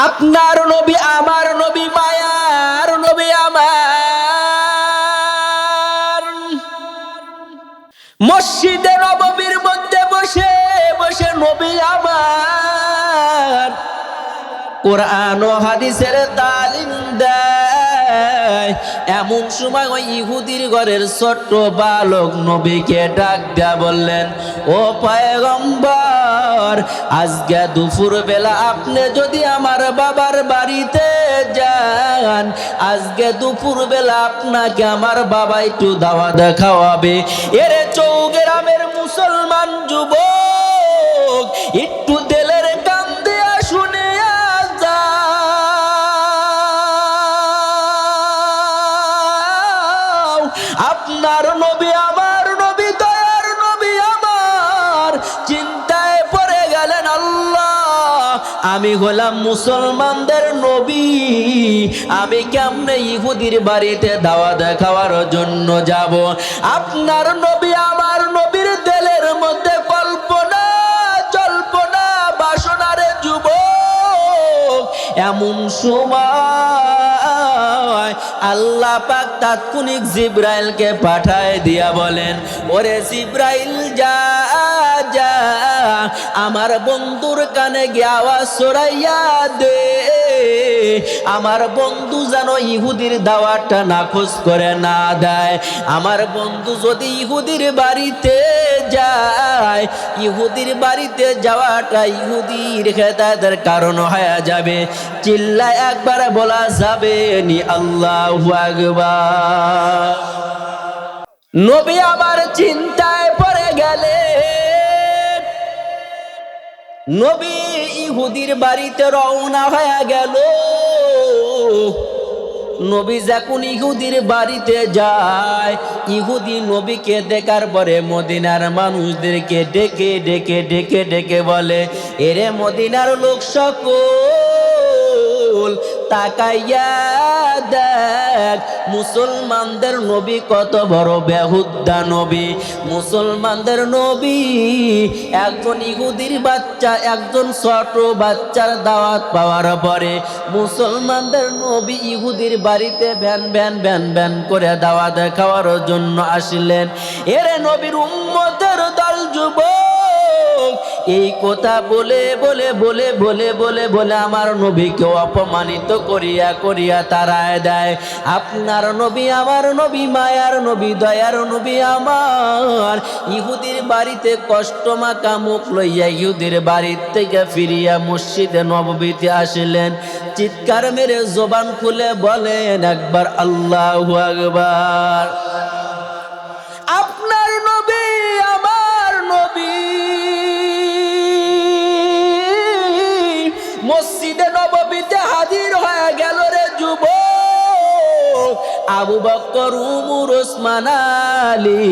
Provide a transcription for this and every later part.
আপনার নবী আমার নবী মায়ার নবী আমার মসজিদে নববীর মধ্যে বসে বসে নবী আমার কোরআন ও হাদিসের তালিম দেয়। এমন সময় ওই ইহুদির ঘরের ছোট্ট বালক নবীকে ডাক দেয়া বললেন, ও পয়গম্বর, আজকে দুপুর বেলা আপনি যদি আমার বাবার বাড়িতে যান, আজকে দুপুর বেলা আপনাকে আমার বাবা একটু দাওয়াত খাওয়াবে। এরে চৌগ্রামের মুসলমান যুবক, একটু দিলের কান দিয়া শুনে আপনার নবী আমার নবী দয়ার নবী আমার চিন্তায় পড়ে গেলেন, আল্লাহ আমি হলাম মুসলমানদের নবী, আমি কেমনে ইহুদির বাড়িতে দাওয়াত খাওয়ার জন্য যাব। আপনার নবী আমার নবীর দিলের মধ্যে কল্পনা জল্পনা বাসনারে যুবক। এমন সময় আল্লাহ পাক তাৎক্ষণিক জিব্রাইলকে পাঠায় দিয়া বলেন, ওরে জিব্রাইল যা যা আমার বন্ধুর কানে গিয়ে আওয়াজ ছড়াইয়া দে, আমার বন্ধু যেন ইহুদির দাওয়াতটা নাকচ করে না দেয়। আমার বন্ধু যদি ইহুদির বাড়িতে যায়, ইহুদির বাড়িতে যাওয়াটা ইহুদির খেতাদের কারণ হয়ে যাবে। চিল্লায় একবার বলা যাবে নি আল্লাহু আকবার। নবী আবার চিন্তায় পড়ে গেলেন, নবী ইহুদির বাড়িতে রওনা হয়ে গেল। নবী যখন ইহুদির বাড়িতে যায়, ইহুদি নবীকে দেখার পরে মদিনার মানুষদেরকে ডেকে ডেকে ডেকে ডেকে বলে, এরে মদিনার লোক সকল তাকাইয়া দেখ, মুসলমানদের নবী কত বড় বেহুদ্দা নবী। মুসলমানদের নবী একজন ইহুদির বাচ্চা, একজন ছোট বাচ্চার দাওয়াত পাওয়ার পরে মুসলমানদের নবী ইহুদির বাড়িতে ভ্যান ভ্যান ভ্যান ভ্যান করে দাওয়াত খাওয়ার জন্য আসলেন। এরে নবীর উম্মতের দল যুবক এই কথা বলে বলে বলে বলে বলে বলে আমার নবীকে অপমানিত করিয়া করিয়া তাড়ায় দেয়। আপনার নবী আমার নবী মায়ার নবী দয়ার নবী আমার ইহুদির বাড়িতে কষ্টমাখা মুখ লইয়া ইহুদির বাড়ির থেকে ফিরিয়া মসজিদে নববীতে আসলেন। চিৎকার মেরে জবান খুলে বলেন একবার আল্লাহু আকবার। আপনার নবী আমার নবী মসজিদে নববীতে হাজির হয়ে গেল রে যুবক। আবু বকর উমর ওসমান আলী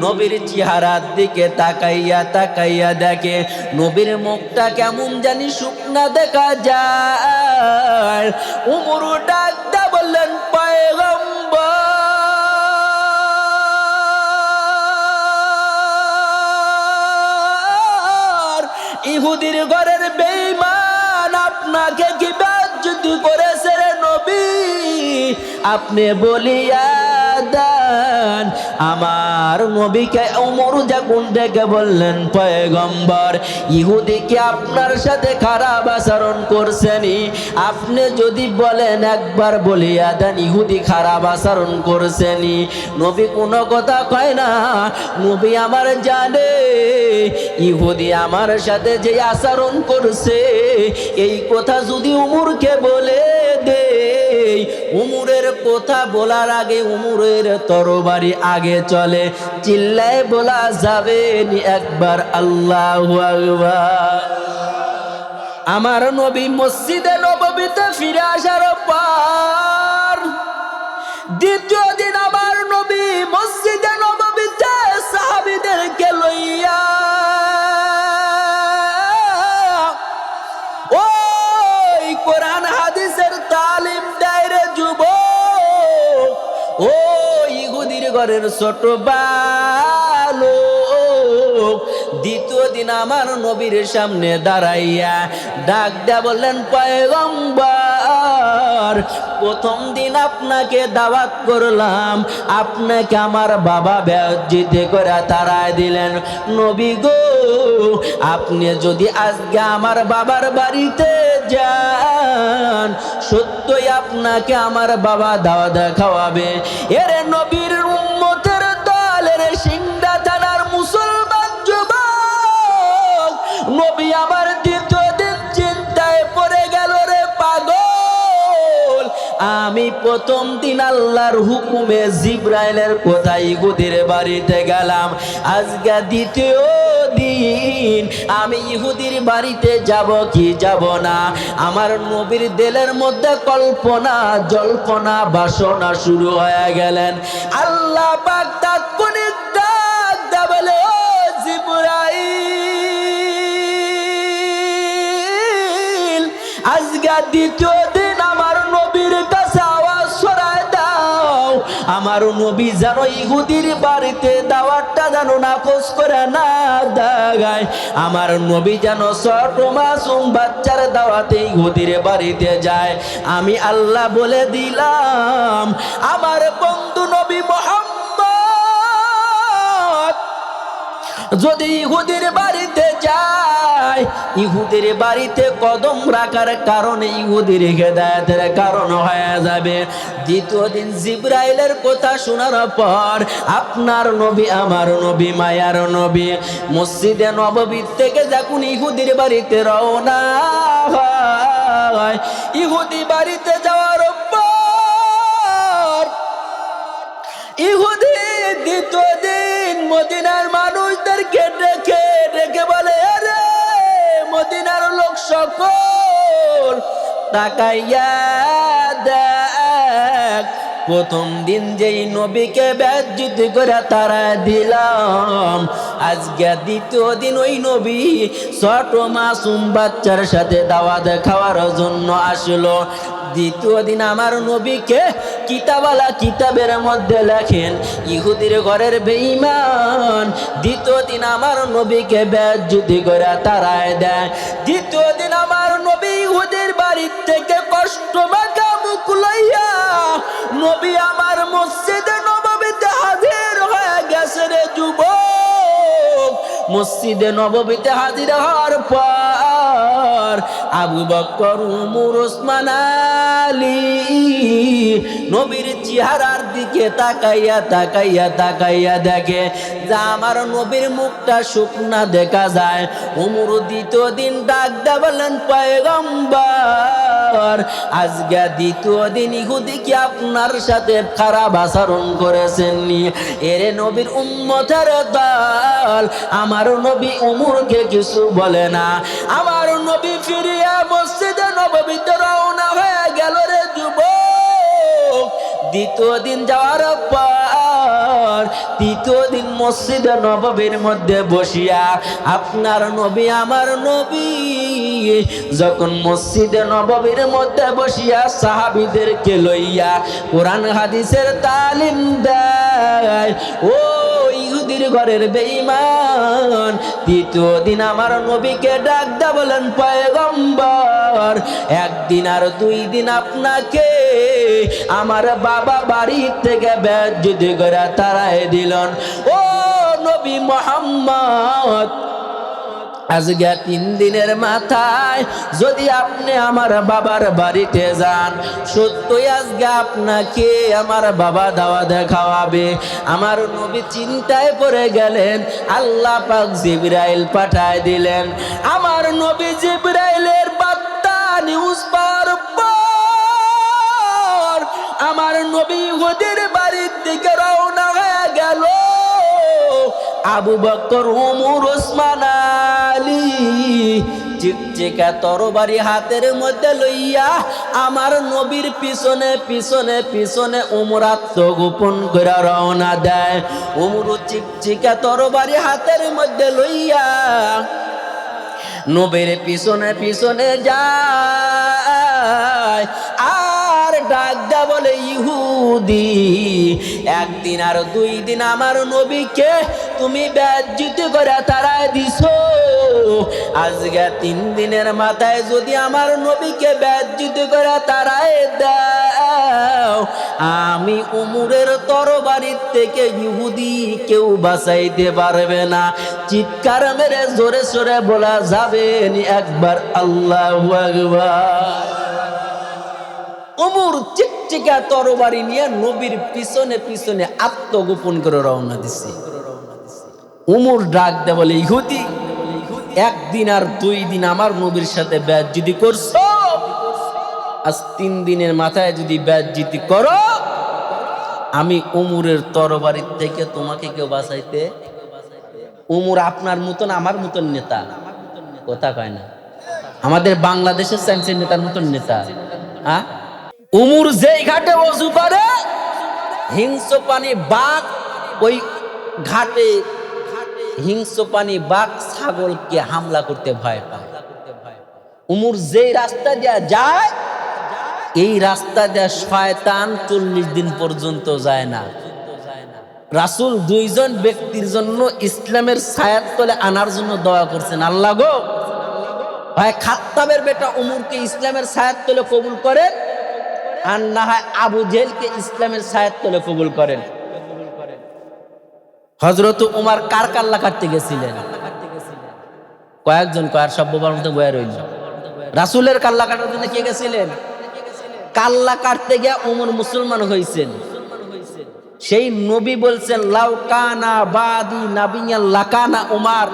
নবীর চেহারার দিকে তাকাইয়া তাকাইয়া দেখে নবীর মুখটা কেমন জানি শুকনা দেখা যায়। উমর ডাক দা বললেন, পয়গম্বর, ইহুদির ঘরের বেঈমান আপনাকে কি বেইজ্জতি করেছে রে নবী, আপনি বলিয়া দেন। আমার নবীকে ওমর যখন ডেকে বললেন, পয়গম্বর ইহুদিকে আপনার সাথে খারাপ আচরণ করছেনি, আপনি যদি বলেন একবার বলিয়া দেন ইহুদি খারাপ আচরণ করছেনি। নবী কোনো কথা কয় না। নবী আমার জানে ইহুদি আমার সাথে যে আচরণ করছে এই কথা যদি উমরকে বলে দে, উমরের কথা বলার আগে উমরের তরবারি আগে চলে। চিল্লায় বলা যাবে নি একবার আল্লাহু আকবার। আমার নবী মসজিদে নববীতে ফিরে আসার পর দ্বিতীয় দিন আমার নবী মসজিদে নববীতে সাহাবীদেরকে লইয়া ওই কোরআন হাদিসের তালিম দেয় রে যুবক। ও ইহুদির ঘরের ছোট বালক দ্বিতীয় দিন আমার নবীর সামনে দাঁড়াইয়া ডাক দেয়া বললেন, পয়গম্বর, প্রথম দিন আপনাকে দাওয়াত করলাম, আপনাকে আমার বাবা বেজ্জতি করে তাড়ায় দিলেন। নবী গো, আপনি যদি আজকে আমার বাবার বাড়িতে যান, সত্যই আপনাকে আমার বাবা দাওয়াত খাওয়াবে। এরে নবীর উম্মতের দলের সিংড়া থানার মুসলমান যুবক, নবী আমার দ্বিতীয় দিন চিন্তায় পড়ে গেল, রে পাগল, আমি প্রথম দিন আল্লাহর হুকুমে জিবরাইলের কোথায় ইহুদির বাড়িতে গেলাম, আজকে দ্বিতীয় দিন আমি ইহুদির বাড়িতে যাব কি যাব না? আমার নবীর দিলের মধ্যে কল্পনা জল্পনা বাসনা শুরু হয়ে গেলেন। আল্লাহ পাক তাৎক্ষণিক ডাক দেয়া বলে, ও জিবরাইল, আজকে দ্বিতীয় দিন আমার নবীর কাছে আওয়াজ ছড়ায় দাও, আমার নবী যেন ইহুদির বাড়িতে দাওয়াতটা যেন নাকচ করে না দেয়, আমার নবী যেন ছোট মাসুম বাচ্চার দাওয়াতে ইহুদির বাড়িতে যায়। আমি আল্লাহ বলে দিলাম, আমার বন্ধু নবী মুহাম্মদ যদি ইহুদির বাড়িতে যায়, ইহুদির বাড়িতে কদম রাখার কারণে ইহুদির হেদায়েতের কারণ হয়ে যাবে। দ্বিতীয় দিন জিবরাইলের কথা শোনার পর আপনার নবী, আমার নবী, মায়ার নবী মসজিদে নববী থেকে যখন ইহুদির বাড়িতে রওনা হয়, ইহুদি বাড়িতে যাওয়ার পর ইহুদি দ্বিতীয় দিন মদিনার মানুষদেরকে ডেকে ডেকে বলে, আরে মদিনার লোক সকল তাকাইয়া দেখ, প্রথম দিন যেই নবীকে বেজ্জতি করে তারা দিলাম, আজকে দ্বিতীয় দিন ওই নবী ছোট মাসুম বাচ্চার সাথে দাওয়াত খাওয়ার জন্য আসলো। দ্বিতীয় দিন আমার নবীকে কিতাবালা কিতাবের মধ্যে লেখেন ইহুদির ঘরের বেঈমান। দ্বিতীয় দিন আমার নবীকে বেজ্জতি করে তাড়ায় দেয়। দ্বিতীয় দিন আমার নবী ইহুদির বাড়ির থেকে কষ্ট মাখা মুখ লইয়া নবী আমার মসজিদে নববীতে হাজির হয়ে গেছে। রে যুবক, মসজিদে নববীতে হাজির হওয়ার পর আবু বকর, উমর, ওসমান, আলী নবীর চেহারার দিকে তাকাইয়া তাকাইয়া তাকাইয়া দেখে যা আমার নবীর মুখটা শুকনা দেখা যায়। উমর দ্বিতীয় দিন ডাক দেয়া বলেন, পয়গম্বর, আজকে দ্বিতীয় দিন ইহুদি কি আপনার সাথে খারাপ আচরণ করেছেন নি? এরে নবীর উম্মতের দল, আমার নবী উমরকে কিছু বলে না। আমার নবী ফিরিয়া মসজিদে নববীতে রওনা হয়ে গেল। রে যুবক, দ্বিতীয় দিন যাওয়ার পর তৃতীয় দিন মসজিদে নববীর মধ্যে বসিয়া আপনার নবী, আমার নবী যখন মসজিদে নববীর মধ্যে বসিয়া সাহাবীদেরকে লইয়া কোরআন হাদিসের তালিম দেয়, ও ইহুদির ঘরের বেঈমান, তৃতীয় দিন আমার নবীকে ডাক দা বলেন, পয়গম্বর, একদিন আর দুই দিন আপনাকে আমার বাবা বাড়ি থেকে বেজ্জতি করে তাড়ায় দিলেন। ও নবী মুহাম্মদ, আজকে 3 দিনের মাথায় যদি আপনি আমার বাবার বাড়িতে যান, সত্যই আজকে আপনাকে আমার বাবা দাওয়াত খাওয়াবে। আমার নবী চিন্তায় পড়ে গেলেন। আল্লাহ পাক জিবরাইল পাঠায় দিলেন। আমার নবী জিবরাইলের বার্তা নিউজ পাওয়ার পর আমার নবী ইহুদির বাড়ির দিকে রওনা হয়ে গেল। আবু বকর, উমর, ওসমান, আলী চিকচিকা তরবারি হাতের মধ্যে লইয়া আমার নবীর পিছনে পিছনে পিছনে উমর আত্মগোপন করে রওনা দেয়। উমর চিকচিকা তরবারি হাতের মধ্যে লইয়া নবীর পিছনে পিছনে যায়। আর ডাক দেয়া বলে ইহুদি, একদিন আর দুই দিন আমার নবীকে তুমি বেজ্জিত করে তাড়ায় দিছো, আজকে 3 দিনের মাথায় যদি আমার নবীকে বেজ্জিত করে তাড়ায় দাও, আমি উমরের তরবারির থেকে ইহুদি কেউ বাঁচাইতে পারবে না। চিৎকার মেরে জোরে সোরে বলা যাবে একবার আল্লাহু আকবার। উমর চিকচিকা তরবারি নিয়ে নবীর পিছনে পিছনে আত্মগোপন করে রওনা দিছে। উমর ডাক দে বলে ইহুদি, একদিন আর 2 দিন আমার নবীর সাথে বেজ্জতি করছো, আজ 3 দিনের মাথায় যদি বেজ্জতি করো, আমি উমরের তরবারির থেকে তোমাকে কেউ বাঁচাইতে। উমর আপনার মতন আমার মতন নেতা, কথা কয় না, আমাদের বাংলাদেশের সায়েন্সের নেতার মতন নেতা। হ্যাঁ, উমর যেই ঘাটে ওযু করে, হিংস্র পানি বাঘ ওই ঘাটে, হিংস্র পানি বাঘ ছাগলকে হামলা করতে ভয় পায়। উমর যেই রাস্তা দিয়ে যায়, এই রাস্তা দিয়ে শয়তান 40 দিন পর্যন্ত যায় না। রাসূল 2 জন ব্যক্তির জন্য ইসলামের ছায়ার তলে আনার জন্য দোয়া করছেন, আল্লাহ গো, হয় খাত্তাবের বেটা উমরকে ইসলামের ছায়ার তলে কবুল করেন, আর না হয় আবু জেহেলকে ইসলামের ছায়ার তলে কবুল করেন। হযরত উমর কার কাল্লা কাটতে গেছিলেন? কয়েকজন, কয়েক সব বাবার মধ্যে বয়া রইল। রাসূলের কাল্লা কাটার জন্য কে গেছিলেন? কাল্লা কাটতে গিয়ে উমর মুসলমান হয়েছেন। সেই নবী বলছেন, লাউ কানা বাদি নাবিয়ান লাকানা উমর,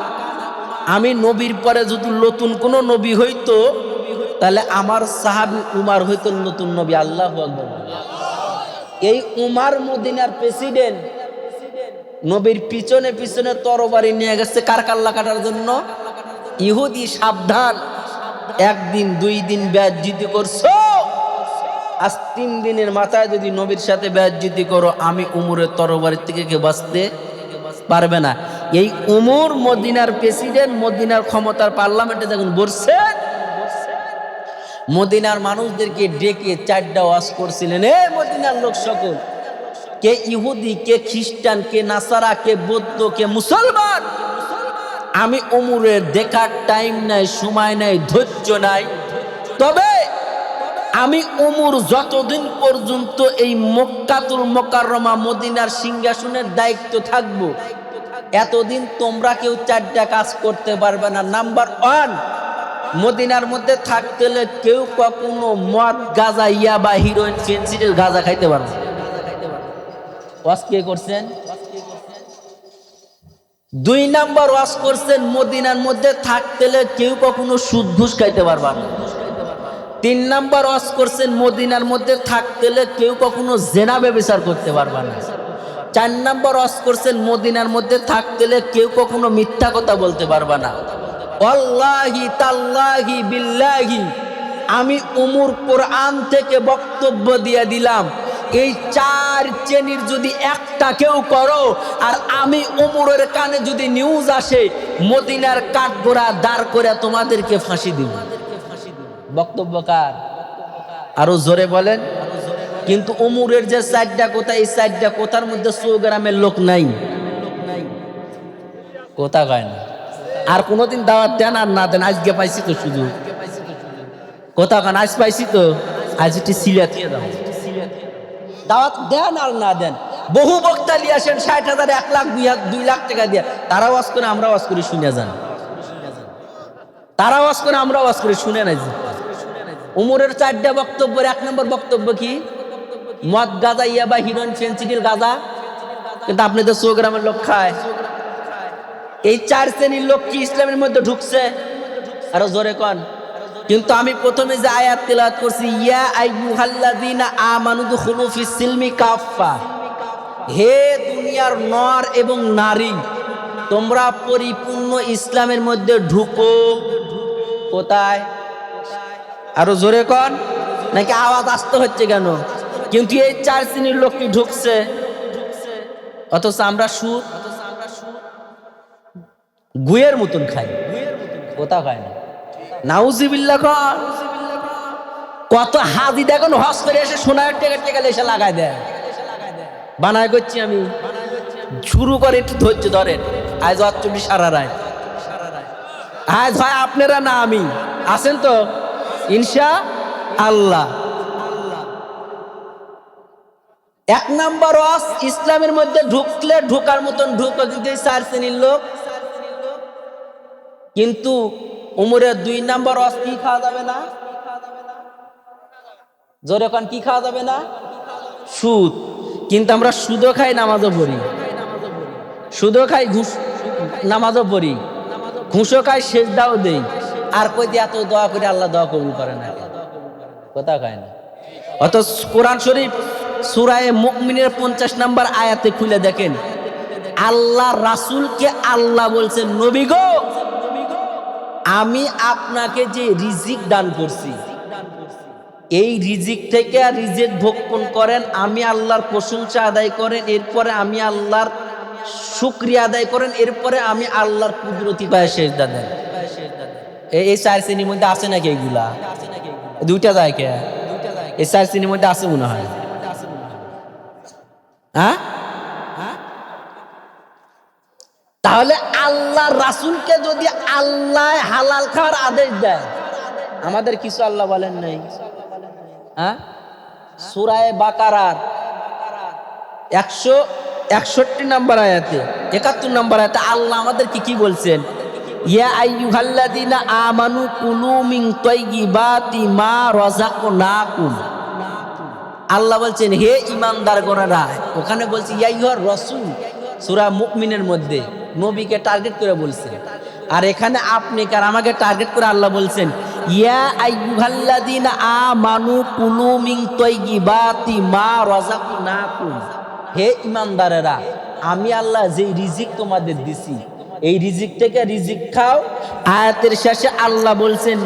আমি নবীর পরে যদি নতুন কোন নবী হইতো, তাহলে আমার সাহাবী উমর হইতো নতুন নবী। আল্লাহু আকবার। এই উমর মদিনার প্রেসিডেন্ট, নবীর পিছনে পিছনে তরবারি নিয়ে গেছে কার কাল্লা কাটার জন্য? ইহুদি সাবধান, 1 দিন 2 দিন বেজ্জতি করছো, আজ 3 দিনের মাথায় যদি নবীর সাথে বেজ্জতি করো, আমি উমরের তরবারি থেকে কেউ বাঁচতে পারবে না। এই উমর মদিনার প্রেসিডেন্ট, মদিনার ক্ষমতার পার্লামেন্টে যখন বসছে, মদিনার মানুষদেরকে ডেকে 4টা ওয়াজ করছিলেন, এ মদিনার লোক সকল, কে ইহুদি, কে খ্রিস্টান, কে নাসারা, কে বৌদ্ধ, কে মুসলমান, আমি উমরের দেখার টাইম নাই, সময় নাই, ধৈর্য নাই, তবে আমি উমর যতদিন পর্যন্ত এই মক্কাতুল মুকাররমা মদিনার সিংহাসনের দায়িত্ব থাকবো, এতদিন তোমরা কেউ 4টা কাজ করতে পারবে না। নাম্বার 1, মদিনার মধ্যে থাকতে হলে কেউ কখনো মদ, গাঁজা, ইয়াবা, হিরোইন, ফেন্সিডিল, গাঁজা খাইতে পারবে না। ওয়াজ কে করছেন? 2 নাম্বার ওয়াজ করছেন, মদিনার মধ্যে থাকতে হলে কেউ কখনো সুদ ঘুষ খাইতে পারবে না। 3 নাম্বার ওয়াজ করছেন, মদিনার মধ্যে থাকতে হলে কেউ কখনো জেনা ব্যভিচার করতে পারবে না। 4 নাম্বার ওয়াজ করছেন, মদিনার মধ্যে থাকতে হলে কেউ কখনো মিথ্যা কথা বলতে পারবে না। ওয়াল্লাহি তাল্লাহি বিল্লাহি, আমি উমর কোরআন থেকে বক্তব্য দিয়ে দিলাম, এই 4 শ্রেণীর যদি একটা কেউ করো, আর আমি উমরের কানে যদি নিউজ আসে, মদিনার কাঠগড়া দাঁড় করে তোমাদেরকে ফাঁসি দিব। বক্তব্য কার? আরো জোরে বলেন। কিন্তু উমরের যে 4টা কথা, এই 4টা কথার মধ্যে 100 গ্রামের লোক নাই, কথা কয় না। আর কোনোদিন দাওয়াত দেন আর না দেন, আজকে পাইছি তো শুধু কথা কন, আজ পাইছি তো, আজ একটু সিলাতিয়ে দাও, দাওয়াত দেন আর না দেন। বহু বক্তা নিয়ে আসেন, 60,000, 1 লাখ, 2 লাখ টাকা দিয়ে, তারা ওয়াজ করে, আমরা ওয়াজ করি, শুনে যান। তারা ওয়াজ করে, আমরা ওয়াজ করি, শুনে নাই। উমরের 4টা বক্তব্যের 1 নম্বর বক্তব্য কি? মদ, গাঁজা, ইয়াবা, হিরোইন, ফেন্সিডিল, গাঁজা, কিন্তু আপনি তো 100 গ্রামের লোক খায়। এই 4 শ্রেণীর লোক কি ইসলামের মধ্যে ঢুকছে? আরো জোরে কন। কিন্তু আমি প্রথমে যে আয়াত তেলাওয়াত করছি, ইয়া আইয়ুহাল্লাযীনা আমানু দুখুলু ফিস সিলমি কাফা, হে দুনিয়ার নর এবং নারী, তোমরা পরিপূর্ণ ইসলামের মধ্যে ঢুকো। কোথায়? আরো জোরে কন, নাকি আওয়াজ আসতে হচ্ছে কেন? কিন্তু এই 4 শ্রেণীর লোক কি ঢুকছে, অথচ আমরা সুদ গুয়ের মতন খাই, কথা খায় না। নাউজিবিল্লাহ কন। কত হাজি দেখুন হজ করে এসে সোনার টেকা টেকা এসে লাগাই দেয়। বানায় করছি আমি, শুরু করে একটু ধৈর্য ধরেন। আজ ৪৮ সারা রায়, আজ হয় আপনারা না আমি, আছেন তো ইনশা আল্লাহ। এক নাম্বার ওয়াজ ইসলামের মধ্যে ঢুকলে ঢোকার মতন ঢুকো, কিন্তু 4 শ্রেণীর লোক। কিন্তু উমরের 2 নাম্বার ওয়াজ কি খাওয়া যাবে না? জোরে কোন কি খাওয়া যাবে না? সুদ। কিন্তু আমরা সুদও খাই, নামাজও পড়ি, সুদও খাই, ঘুষ নামাজও পড়ি, ঘুষও খাই, সেজদাও দেই। আর কই দিয়ে এত দোয়া করে আল্লাহ দোয়া কবুল করে না, কথা কয় না। অত কোরআন শরীফ সূরা মুমিনের 50 নাম্বার আয়াতে খুলে দেখেন, আল্লাহ রাসূলকে আল্লাহ বলছেন, নবী গো, আমি আপনাকে যে রিজিক দান করছি, এই রিজিক থেকে রিজিক ভক্ষণ করেন, আমি আল্লাহর প্রশংসা আদায় করেন, এরপরে আমি আল্লাহর শুকরিয়া আদায় করেন, এরপরে আমি আল্লাহর কুদরতি পায়ে সেজদা দেন। এই 4 শ্রেণীর মধ্যে আছে নাকি এইগুলা? 2টা যায় কে? এই 4 শ্রেণীর মধ্যে আছে মনে হয়। হ্যাঁ, তাহলে আল্লাহ রাসূলকে যদি আল্লাহ হালাল খাওয়ার আদেশ দেয়, আমাদের কিছু আল্লাহ বলেন নাই? হ্যাঁ, সূরা বাকারার 161 নাম্বার আয়াতে, 71 নাম্বার আয়াতে আল্লাহ আমাদের কি বলছেন? ইয়া আইয়ুহাল্লাযীনা আমানু কুলু মিন তাইয়্যিবাতি মা রাযাকনাকুম। আল্লাহ বলছেন, হে ঈমানদারগণেরা। ওখানে বলছে ইয়া আইয়ুহার রাসূল, সূরা মুমিনের মধ্যে নবীকে টার্গেট করে বলছেন। আর এখানে আপনি কার আমাকে টার্গেট করে আল্লাহ বলছেন, ইয়া আইয়ুহাল্লাযীনা আমানু কুলু মিন তাইয়্যিবাতি মা রাযাকনাকুম। হে ঈমানদারেরা, আমি আল্লাহ যে রিজিক তোমাদের দিছি, এই রিজিক থেকে রিজিক খাও। আয়াতের শেষে আল্লাহ বলছেন,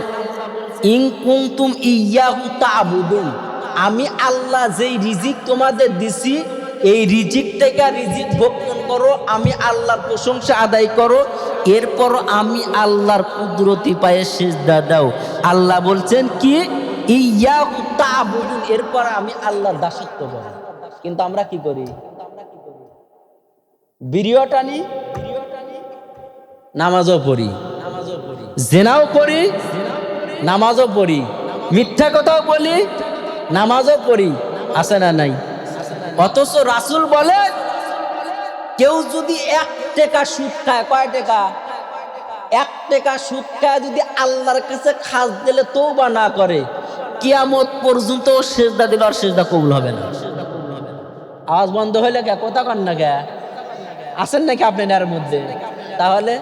ইন কুনতুম ইয়্যাহু তা'বুদুন। আমি আল্লাহ যেই রিজিক তোমাদের দিছি, এই রিজিক থেকে রিজিক ভক্ষণ করো, আমি আল্লাহর প্রশংসা আদায় করো, এরপর আমি আল্লাহর কুদরতি পায়ে সিজদা দাও। আল্লাহ বলছেন কি? ইয়্যাহু তা'বুদুন, এরপর আমি আল্লাহর দাসত্ব করো। কিন্তু আমরা কি করি? বিড়িও টানি, নামাজও পড়ি, জেনাও করি, নামাজও পড়ি, মিথ্যা কথাও বলি, নামাজও পড়ি, আছে না নাই? অথচ রাসূল বলে, কেউ যদি 1 টাকা সুদ খায়, কয় টাকা? 1 টাকা সুদ খায় যদি আল্লাহর কাছে খাস দিলে তওবা না করে, কিয়ামত পর্যন্ত সিজদা দিলে আর সিজদা কবুল হবে না। আওয়াজ বন্ধ হইলে কে? কথা কন না কে? আছেন নাকি আপনি এর মধ্যে? তাহলে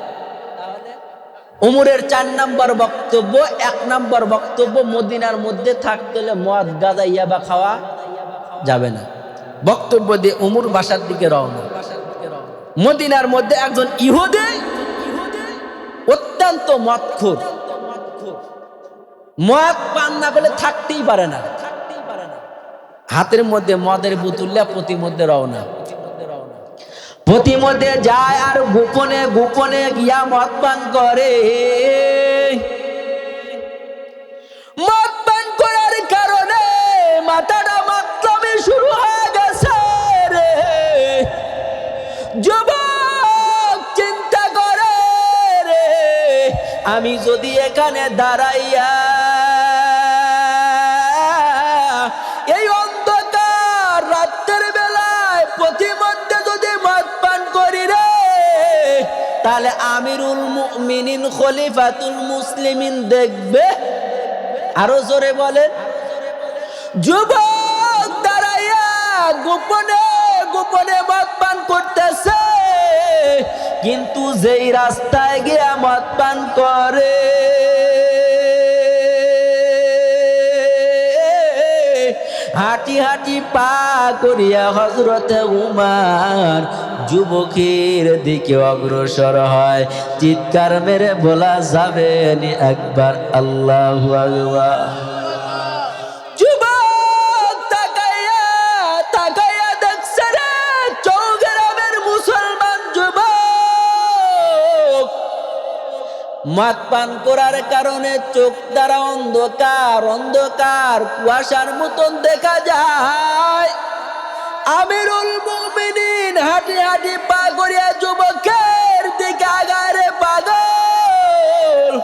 উমরের 4 নাম্বার বক্তব্য, 1 নাম্বার বক্তব্য, মদিনার মধ্যে থাকতে হলে মদ গাঁজা ইয়াবা খাওয়া যাবে না। বক্তব্য দিয়ে উমর বাসার দিকে রওনা। মদিনার মধ্যে একজন ইহুদি অত্যন্ত মদখোর, মদ পান না করলে থাকতেই পারে না। হাতের মধ্যে মদের বোতলটা প্রতি মধ্যে রওনা, প্রতি মধ্যে যায় আর গোপনে গোপনে গিয়া মদ পান করে। মদ পান করার কারণে মাথাটা মাতলামি শুরু হয়ে গেছে রে। যুবক চিন্তা করে রে, আমি যদি এখানে দাঁড়াইয়া এই অন্ধকার রাতের বেলায় প্রতিমধ্যে যদি মদ পান করি রে, তাহলে আমিরুল মুমিনিন খলিফাতুল মুসলিমিন দেখবে। আরো জোরে বলেন। যুবক দাঁড়াইয়া গোপনে গোপনে মদ পান করতেছে, কিন্তু যেই রাস্তায় গিয়া মদ পান করে, হাঁটি হাঁটি পা করিয়া হযরতে উমর যুবকের দিকে অগ্রসর হয়। চিৎকার মেরে বলা যাবে নি একবার আল্লাহু আকবার। যুবক তাকাইয়া তাকাইয়া দেখছে রে, চৌগ্রামের মুসলমান যুবক মদ পান করার কারণে চোখ দ্বারা অন্ধকার অন্ধকার কুয়াশার মতন দেখা যায়। আমিরুল মুমিনিন হাঁটি হাঁটি পা করিয়া যুবকের দিকে আগারে পাগল।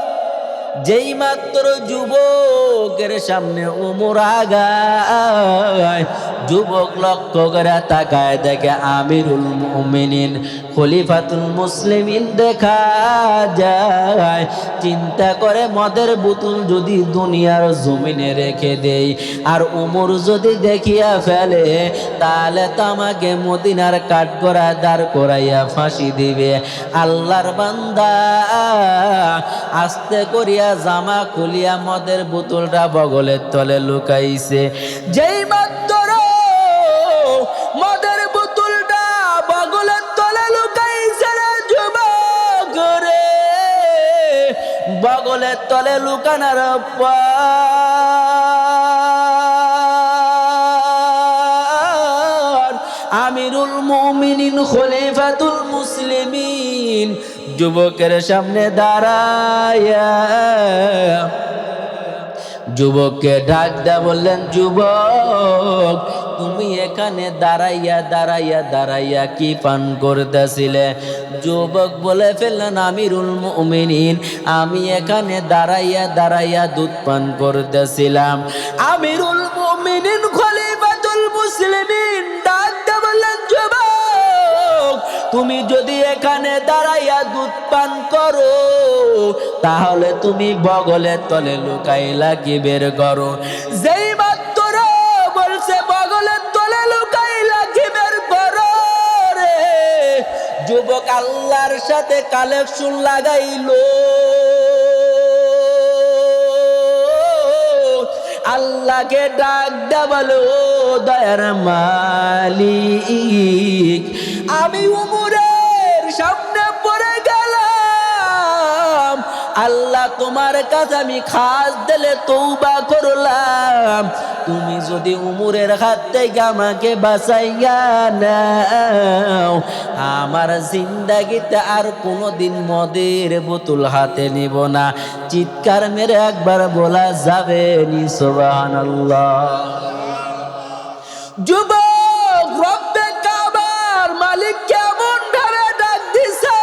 যেই মাত্র যুবকের সামনে ওমর আগায়, যুবক লক্ষ্য করে তাকায় দেখে আমিরুল মুমিনিন খলিফাতুল মুসলিমিন দেখা যায়। চিন্তা করে মদের বোতল যদি দুনিয়ার জমিনে রেখে দেই আর ওমর যদি দেখিয়া ফেলে, তাহলে তো আমাকে মদিনার কাঠগড়া দাঁড় করাইয়া ফাঁসি দিবে। আল্লাহর বান্দা আস্তে করিয়া জামা খুলিয়া মদের বোতলটা বগলের তলে লুকাইছে। যেই মাত্র মদের বোতলটা বগলের তলে লুকাইছে রে যুবক রে, বগলের তলে লুকানোর পর আমিরুল মুমিনিন খলিফাতুল মুসলিমিন যুবকের সামনে দাঁড়ায়া যুবককে ডাক দেয়া বললেন, যুবক তুমি এখানে দাঁড়াইয়া দাঁড়াইয়া দাঁড়াইয়া কি পান করতেছিলে? যুবক বলে ফেললেন, আমিরুল মুমিনিন আমি এখানে দাঁড়াইয়া দাঁড়াইয়া দুধ পান করতেছিলাম। আমিরুল মুমিনিন খলিফাতুল মুসলিমিন ডাক দেয়া বললেন, যুবক তুমি যদি এখানে দাঁড়াইয়া দুধ পান করো তাহলে তুমি বগলের তলে লুকাইলা কি বের করো? যেই মাত্র বলছে বগলের তলে লুকাইলা কি বের করো রে, যুবক আল্লাহর সাথে কালেকশন লাগাইলো। আল্লাহকে ডাক দেয়া বলো, দয়ার মালিক আমি উমরের সামনে পড়ে গেলাম, আল্লাহ তোমার কাছে আমি খাস দিলে তওবা করলাম, তুমি যদি উমরের হাত থেকে আমাকে বাঁচাইয়া নাও, আমার জিন্দাগিতে আর কোনোদিন মদের বোতল হাতে নিব না। চিৎকার মেরে একবার বলা যাবে নি সুবহানাল্লাহ? যুবক রব্বে কাবার মালিক কেমন ভাবে ডাক দিছে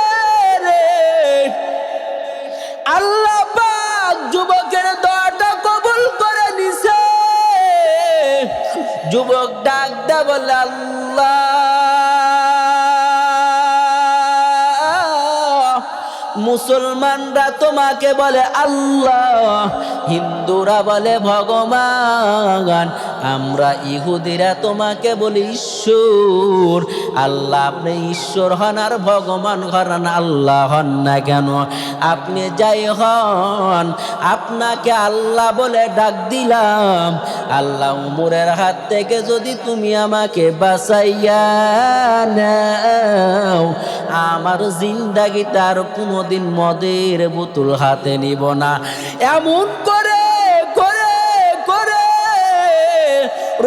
রে, আল্লাহ পাক যুবকের দোয়াটা কবুল করে নিছে। যুবক ডাক দা বলে, আল্লাহ মুসলমানরা তোমাকে বলে আল্লাহ, হিন্দুরা বলে ভগবান, আমরা ইহুদিরা তোমাকে বলি ঈশ্বর। আল্লাহ আপনি ঈশ্বর হন আর ভগবান হন, আল্লাহ হন না কেন? আপনি যাই হন আপনাকে আল্লাহ বলে ডাক দিলাম। আল্লাহ উমরের হাত থেকে যদি তুমি আমাকে বাঁচাইয়া নাও, আমার জিন্দাগিতে আর কোনোদিন মদের বোতল হাতে নিব না। এমন করে করে করে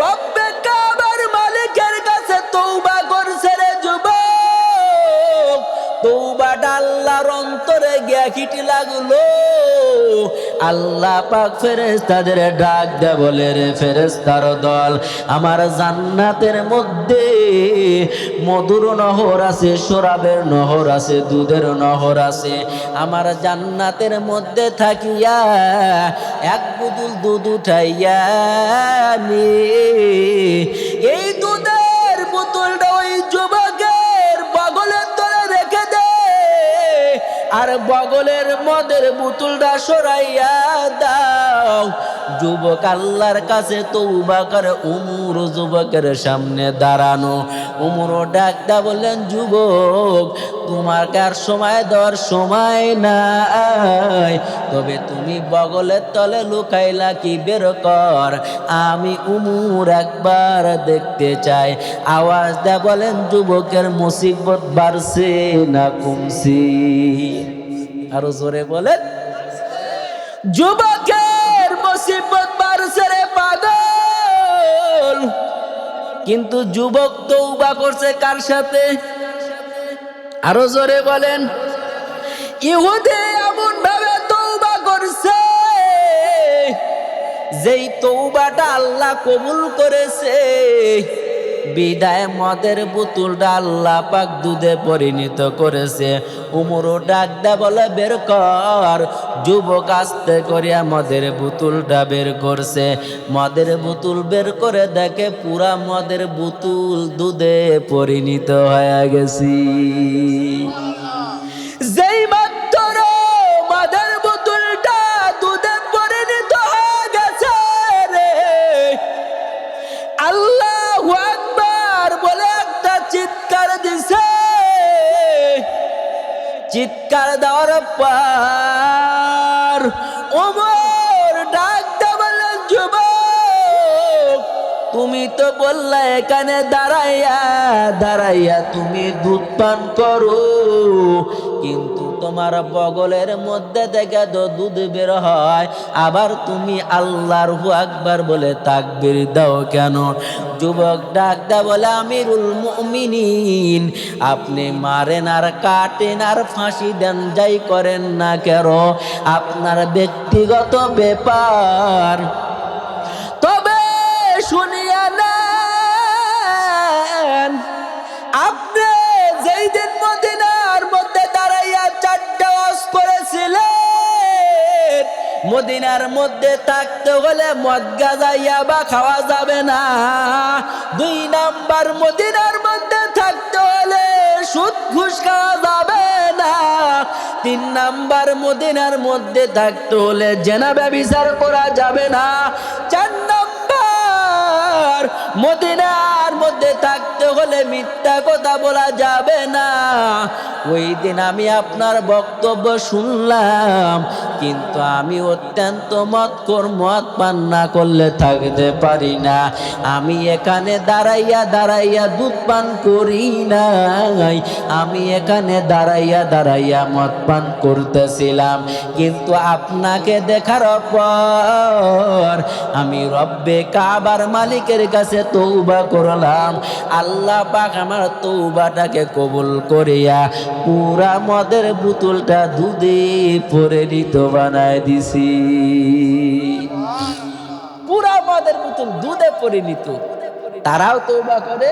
রব্বে কাবার মালিকের কাছে তওবা করছে রে যুবক। তওবাটা আল্লাহর অন্তরে গিয়া খিটি লাগলো। আল্লাহ পাক ফেরেশতাদের ডাক দেয়া বলে, রে ফেরেশতার দল, আমার জান্নাতের মধ্যে মধুর নহর আছে, শরাবের নহর আছে, দুধের নহর আছে। আমার জান্নাতের মধ্যে থাকিয়া এক বুদুল দুধ উঠাইয়া নে, এই দুধের বোতলটা ওই যুবকের বগলের তলে রেখে দে, আর বগলের মদের বোতলটা সরাইয়া দাও। যুবক আল্লাহর কাছে তওবা করে উমর যুবকের সামনে দাঁড়ানো। উমর ডাকটা বললেন, যুবক তোমার কার সময় দেওয়ার সময় নাই, তবে তুমি বগলের তলে লুকাইলা কি বের কর, আমি উমর একবার দেখতে চাই। আওয়াজ দেয়া বলেন, যুবকের মুসিবত বাড়ছে না কমছে? আরো জোরে বলেন, যুবকের মুসিবত বাড়ছে রে পাগল। কিন্তু যুবক তওবা করছে কার সাথে? আরো জোরে বলেন, ইহুদি এমন ভাবে যেই তওবাটা আল্লাহ কবুল করেছে, বিদায় মদের বোতলটা আল্লাহ পাক দুধে পরিণত করেছে। উমরও ডাক দা বলে বের কর। যুবক আস্তে করিয়া মদের বোতলটা বের করছে। মদের বোতল বের করে দেখে পুরা মদের বোতল দুধে পরিণত হয়ে গেছে। যেই মাত্র মদের বোতলটা দুধে পরিণত হয়ে গেছে রে, আল্লাহু আকবার বলে একটা চিৎকার দিছে। চিৎকার দেওয়ার পর ওমর ডাক দে বলে যুবক, তুমি তো বললা এখানে দাঁড়াইয়া দাঁড়াইয়া তুমি দুধ পান করো, কিন্তু তোমার বগলের মধ্যে থেকে তো দুধ বের হয়, আবার তুমি আল্লাহু আকবার বলে তাকবীর দাও কেন? যুবক ডাক দা বলে আমিরুল মুমিনিন, আপনি মারেন আর কাটেন আর ফাঁসি দেন, যাই করেন না কেন, আপনার ব্যক্তিগত ব্যাপার, তবে শুনিয়া নেন, আপনি যেই দিন মদিনার মধ্যে দাঁড়াইয়া চারটা ওয়াজ করেছিলেন, মদিনার মধ্যে থাকতে হলে মদ গাঁজা বা খাওয়া যাবে না। 2 নাম্বার, মদিনার মধ্যে থাকতে হলে সুদ ঘুষ খাওয়া যাবে না। 3 নাম্বার, মদিনার মধ্যে থাকতে হলে জেনা ব্যভিচার করা যাবে না। 4 নাম্বার, মদিনার মধ্যে থাকতে হলে মিথ্যা কথা বলা যাবে না। ওই দিন আমি আপনার বক্তব্য শুনলাম, কিন্তু আমি অত্যন্ত মদ পান না করলে থাকতে পারি না। আমি এখানে দাঁড়াইয়া দাঁড়াইয়া দুধ পান করি নাই, আমি এখানে দাঁড়াইয়া দাঁড়াইয়া মদ পান করতেছিলাম, কিন্তু আপনাকে দেখার পর আমি রব্বে কাবার মালিকের কাছে তওবা করলাম। আল্লাহ পাক আমার তওবাটাকে কবুল করিয়া পুরা মদের বোতলটা দুধে পরিণত বানায় দিছি। পুরা মদের বোতল দুধে পরিণত। তারাও তওবা করে,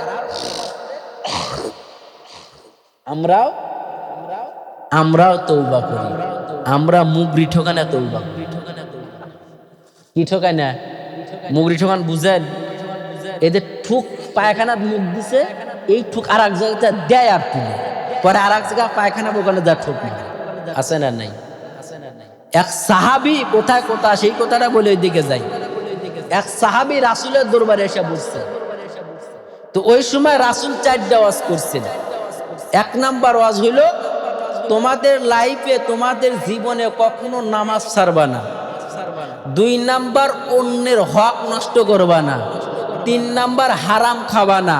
আমরাও তওবা করি। আমরা মুগরি ঠোকানা তওবা করি। কি ঠোকানা? মুগরি ঠোকান বুঝেন? এদের ঠুক পায়খানা মুখ দিছে, এই ঠুক আর এক জায়গায় দেয় আর তুলে, পরে আর এক জায়গায় পায়খানা বোকানে যা ঠুক আছে না নাই? এক সাহাবি কোথায় সেই কথাটা বলে ওই দিকে যাই। এক সাহাবি রাসূলের দরবারে এসে বসছে। তো ওই সময় রাসূল 4টা ওয়াজ করছেন। 1 নাম্বার ওয়াজ হইল, তোমাদের লাইফে তোমাদের জীবনে কখনো নামাজ ছাড়বা না। 2 নাম্বার, অন্যের হক নষ্ট করবা না। 3 নাম্বার, হারাম খাবা না।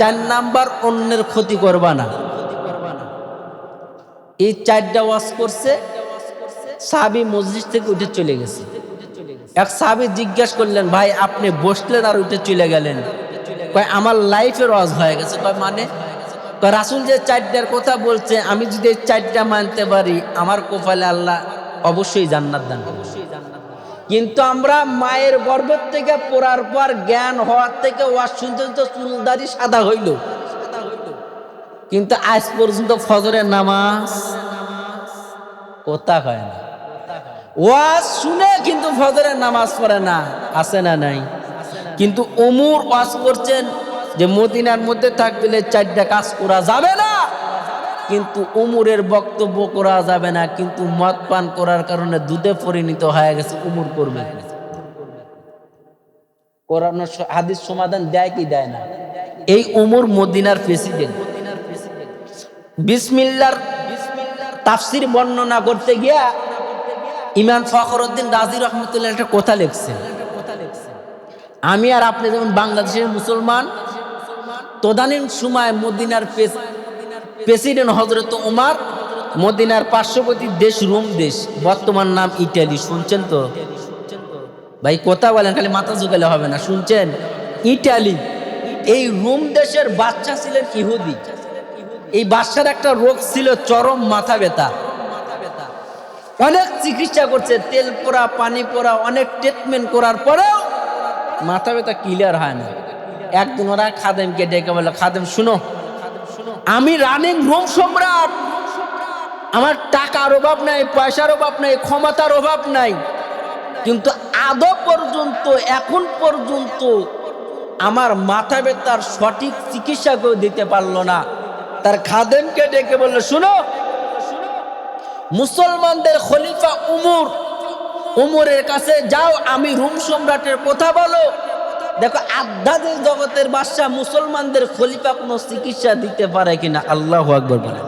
4 নাম্বার, অন্যের ক্ষতি করবা না। এই 4টা ওয়াজ করছে। সাহাবী মসজিদ থেকে উঠে চলে গেছে। এক সাহাবী জিজ্ঞাসা করলেন, ভাই আপনি বসলেন আর উঠে চলে গেলেন? কয় আমার লাইফের ওয়াজ হয়ে গেছে। কয় মানে? কয় রাসূল যে 4টার কথা বলছে, আমি যদি এই 4টা মানতে পারি, আমার কপালে আল্লাহ অবশ্যই জান্নাত দান করবে। কিন্তু আমরা মায়ের গর্ভ থেকে পড়ার পর জ্ঞান হওয়ার থেকে ওয়াজ শুনতে শুনতে চুলদারি সাদা হইল, কিন্তু আজ পর্যন্ত ফজরের নামাজ কথা হয় না। ওয়াজ শুনে কিন্তু ফজরের নামাজ পড়ে না, আছে না নাই? কিন্তু ওমর ওয়াজ করছেন যে মদিনার মধ্যে থাকলে 4টা কাজ করা যাবে না, কিন্তু ওমরের বক্তব্য করা যাবে না, কিন্তু মদ পান করার কারণে দুধে পরিণত হয়ে গেছে। ওমর করবে, কোরআন হাদিস সমাধান দেয় কি দেয় না? এই ওমর মদিনার প্রেসিডেন্ট। বিসমিল্লাহর তাফসীর বর্ণনা করতে গিয়া ইমাম ফখরুদ্দিন রাজি রহমতুল্লাহ একটা কথা লিখছেন, আমি আর আপনি যেমন বাংলাদেশের মুসলমান, তদানীন সময় মদিনার প্রেসিডেন্ট হযরত ওমর, মদিনার পার্শ্ববর্তী দেশ রোম দেশ, বর্তমান নাম ইটালি। শুনছেন তো ভাই? কথা বলেন, খালি মাথা ঝুঁকালে হবে না। শুনছেন? ইটালি। এই রোম দেশের বাদশা ছিলেন ইহুদি। এই বাদশার একটা রোগ ছিল চরম মাথা ব্যথা। অনেক চিকিৎসা করছে, তেল পোড়া, পানি পোড়া, অনেক ট্রিটমেন্ট করার পরেও মাথা ব্যথা ক্লিয়ার হয় না। একদিন ওরা খাদেমকে ডেকে বলল, খাদেম শুনো, আমি রানিং রুম সম্রাট, আমার টাকার অভাব নাই, পয়সার অভাব নাই, ক্ষমতার অভাব নাই, কিন্তু আদৌ পর্যন্ত এখন পর্যন্ত আমার মাথা ব্যথার সঠিক চিকিৎসা কেউ দিতে পারলো না। তার খাদেমকে ডেকে বললো, শুনো, মুসলমানদের খলিফা উমরের কাছে যাও, আমি রুম সম্রাটের কথা বলো, দেখো আধ্যাত্মিক জগতের বাদশা মুসলমানদের খলিফা কোনো চিকিৎসা দিতে পারে কিনা। আল্লাহু আকবার বলে।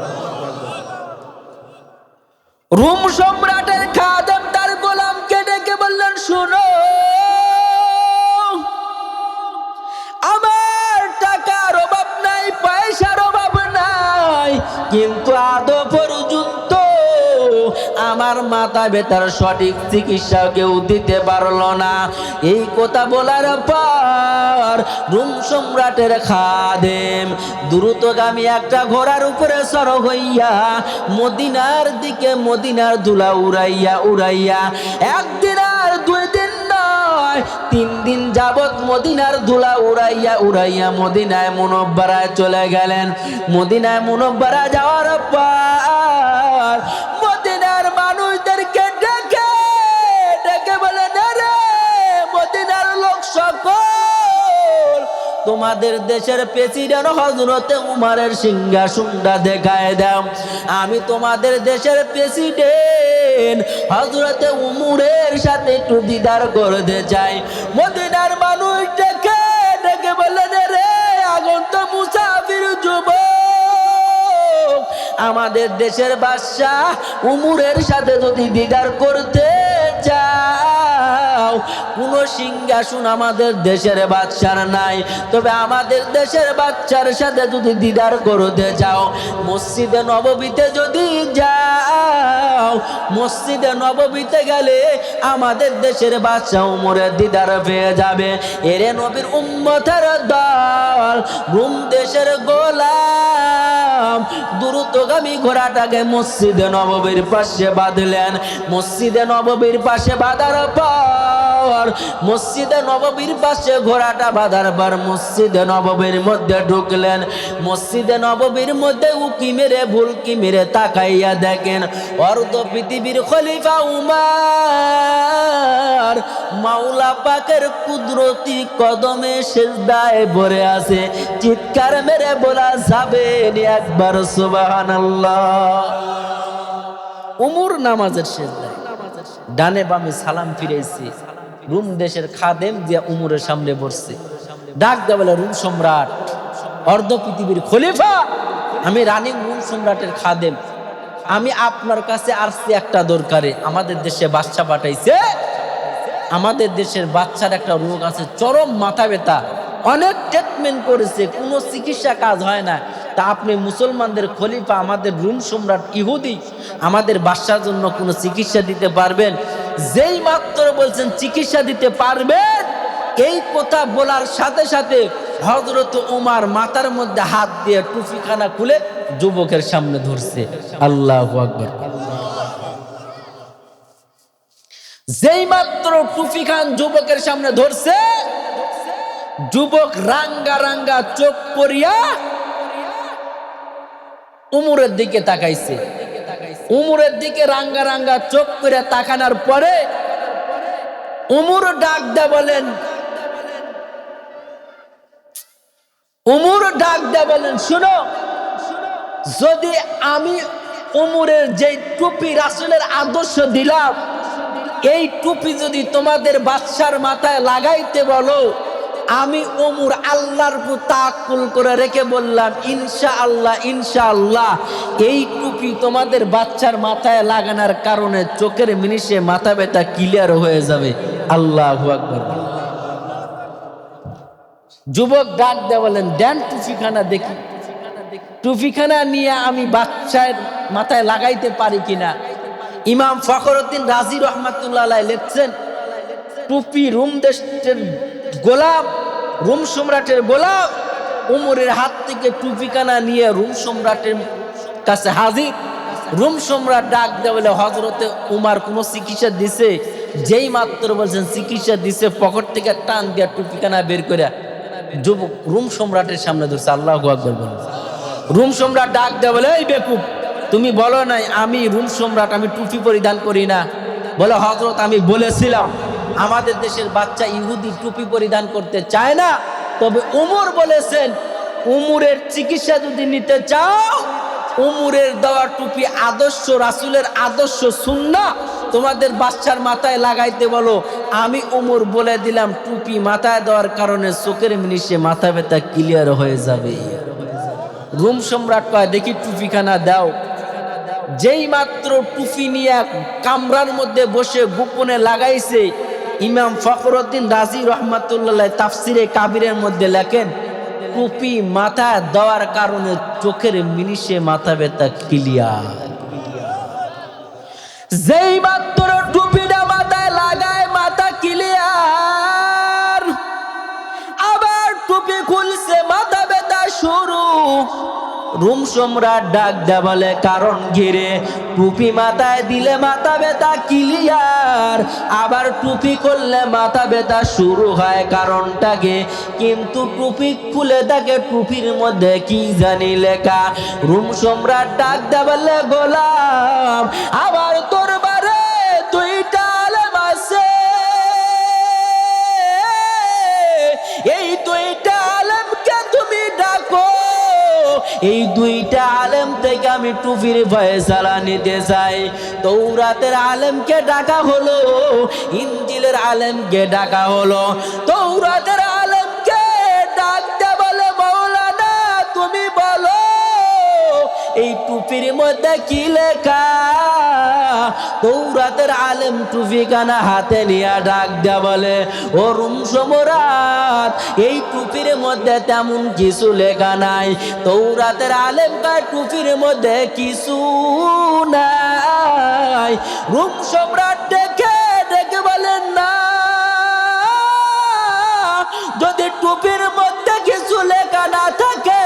রুম সম্রাটের খাদেম তার গোলামকে ডেকে বললেন, শুনো, আমার টাকার অভাব নাই, পয়সার অভাব নাই, কিন্তু আদৌ পর্যন্ত আমার মাথা ব্যথার সঠিক চিকিৎসা কেউ দিতে পারলো না। এই কথা বলার পর রুম সম্রাটের খাদেম দ্রুতগামী একটা ঘোড়ার উপরে সর হইয়া মদিনার দিকে, মদিনার ধুলা উড়াইয়া উড়াইয়া একদিন আর 2 দিন নয় 3 দিন যাবত মদিনার ধুলা উড়াইয়া উড়াইয়া মদিনায় মুনব্বরায় চলে গেলেন। মদিনায় মুনব্বরা যাওয়ার পর মদিনার মানুষদেরকে ডেকে ডেকে বলেন, রে মদিনার লোক সকল, তোমাদের দেশের প্রেসিডেন্ট হযরতে উমরের সিংহাসনটা দেখায় দাও। আমি তোমাদের দেশের প্রেসিডেন্ট হযরতে উমরের সাথে একটু দিদার করতে চাই। মদিনার মানুষ ডেকে ডেকে বললেন, রে আগন্ত মুসাফির যুবক, আমাদের দেশের বাদশাহ উমরের সাথে যদি দিদার করতে চাও, কোন সিংহাসন আমাদের দেশের বাদশার নাই, তবে আমাদের দেশের বাদশার সাথে যদি দিদার করতে চাও, মসজিদে নববীতে যদি যাও, মসজিদে নববীতে গেলে আমাদের দেশের বাদশা উমরের দিদার পেয়ে যাবে। এরে নবীর উম্মতের দল, রুম দেশের গোলাম দ্রুতগামী ঘোড়াটাকে মসজিদে নববীর পাশে বাঁধলেন। মসজিদে নববীর পাশে বাঁধার পর, মসজিদে নববীর পাশে ঘোড়াটা বাঁধার পর মসজিদে নববীর মধ্যে ঢুকলেন। মসজিদে নববীর মধ্যে উকি মেরে ভুলকি মেরে তাকাইয়া দেখেন অর্ধ পৃথিবীর খলিফা উমর মাওলা পাকের কুদরতি কদমে সিজদায় পড়ে আছে। চিৎকার মেরে বলা যাবে একবার সুবহানাল্লাহ। উমর নামাজের সিজদায় ডানে বামে সালাম ফিরেছে। রুম দেশের খাদেম দিয়া উমরের সামনে বসছে, ডাক দেয়া বলে, রুম সম্রাট, অর্ধ পৃথিবীর খলিফা, আমি রানিং রুম সম্রাটের খাদেম, আমি আপনার কাছে আসছি একটা দরকারে। আমাদের দেশে বাচ্চা পাঠাইছে, আমাদের দেশের বাচ্চার একটা রোগ আছে, চরম মাথা ব্যথা, অনেক ট্রিটমেন্ট করেছে, কোনো চিকিৎসা কাজ হয় না। তা আপনি মুসলমানদের খলিফা, আমাদের রুম সম্রাট ইহুদি, আমাদের বাচ্চার জন্য কোনো চিকিৎসা দিতে পারবেন? যেই মাত্র বলছেন চিকিৎসা দিতে পারবেন, এই কথা বলার সাথে সাথে হযরত উমর মাথার মধ্যে হাত দিয়ে টুপিখানা খুলে যুবকের সামনে ধরছে। আল্লাহু আকবার। যেই মাত্র টুপিখান যুবকের সামনে ধরছে, যুবক রাঙ্গা রাঙ্গা চোখ করিয়া উমরের দিকে তাকাইছে। উমরের দিকে রাঙ্গা রাঙ্গা চোখ করে তাকানোর পরে উমর ডাক দা বলেন, শুনো, যদি আমি উমরের যে টুপি রাসূলের আদর্শ দিলাম, এই টুপি যদি তোমাদের বাদশার মাথায় লাগাইতে বলো, আমি ওমর আল্লাহর উপর তাওয়াক্কুল করে রেখে বললাম, ইনশাআল্লাহ ইনশাআল্লাহ এই টুপি তোমাদের বাচ্চার মাথায় লাগানোর কারণে চোখের মিনিশে মাথা ব্যথা ক্লিয়ার হয়ে যাবে। আল্লাহু আকবার। যুবক ডাক দিয়ে বলেন, দেন টুপিখানা দেখি, টুপিখানা নিয়ে আমি বাচ্চার মাথায় লাগাইতে পারি কিনা। ইমাম ফখরুদ্দিন রাজি রহমাতুল্লাহ আলাইহি লিখছেন, টুপি রুম দেশের গোলাম, রুম সম্রাটের গোলাম উমরের হাত থেকে টুপিখানা নিয়ে রুম সম্রাটের কাছে হাজির। রোম সম্রাট ডাক দেয় বলে হযরতে উমার কোনো চিকিৎসা দিছে? যেই মাত্র বলছেন চিকিৎসা দিছে, পকেট থেকে টান দিয়া টুপিখানা বের করে যুবক রোম সম্রাটের সামনে ধরছে। আল্লাহু আকবার বলেন। রোম সম্রাট ডাক দেয় বলে, এই বেকুব, তুমি বলো নাই আমি রোম সম্রাট, আমি টুপি পরিধান করি না? বলে হযরত আমি বলেছিলাম আমাদের দেশের বাচ্চা ইহুদি টুপি পরিধান করতে চায় না, তবে উমর বলেছেন উমরের চিকিৎসা যদি নিতে চাও, উমরের দেওয়া টুপি আদর্শ, রাসূলের আদর্শ সুন্নাহ তোমাদের বাচ্চার মাথায় লাগাইতে বলো। আমি উমর বলে দিলাম টুপি মাথায় দেওয়ার কারণে চোখের মিনিশে মাথা ব্যথা ক্লিয়ার হয়ে যাবে। রোম সম্রাট কয় দেখি টুপিখানা দাও। যেই মাত্র টুপি নিয়ে কামরার মধ্যে বসে গোপনে লাগাইছে, ইমাম ফখরুদ্দিন রাজি রহমাতুল্লাহ তাফসিরে কাবিরের মধ্যে লেখেন টুপি মাথায় দেওয়ার কারণে চোখের মিনিশে মাথা ব্যথা ক্লিয়ার। যেই মাত্র টুপিটা মাথায় লাগায় মাথা ক্লিয়ার, আবার টুপি খুলছে মাথা ব্যথা শুরু। রোম সম্রাট ডাক দেয় বলে কারণ ঘিরে, টুপি মাথায় দিলে মাথা ব্যথা ক্লিয়ার, আবার টুপি করলে মাথা ব্যথা শুরু হয়, কারণটাকে কিন্তু টুপি খুলে থাকে টুপির মধ্যে কি জানি লেখা। রোম সম্রাট ডাক দেয় বলে গোলাম, আবার তোর বারে দুইটা আলেম আছে, এই দুইটা আলেমকে তুমি ডাকো, এই দুইটা আলেম থেকে আমি টুপির ফয়সালা নিতে চাই। তৌরাতের আলেমকে ডাকা হলো, ইনজিলের আলেমকে ডাকা হলো। তৌরাতের আলেমকে ডাকতে বলে মাওলানা তুমি বলো এই টুপির মধ্যে কি লেখা? তৌরাতের আলেম টুপিখানা হাতে নিয়ে ডাক দেয়া বলে, ও রোম সম্রাট এই টুপির মধ্যে তেমন কিছু লেখা নাই। তৌরাতের আলেম কয় টুপির মধ্যে কিছু নাই। রোম সম্রাট ডেকে ডেকে বলেন না, যদি টুপির মধ্যে কিছু লেখা না থাকে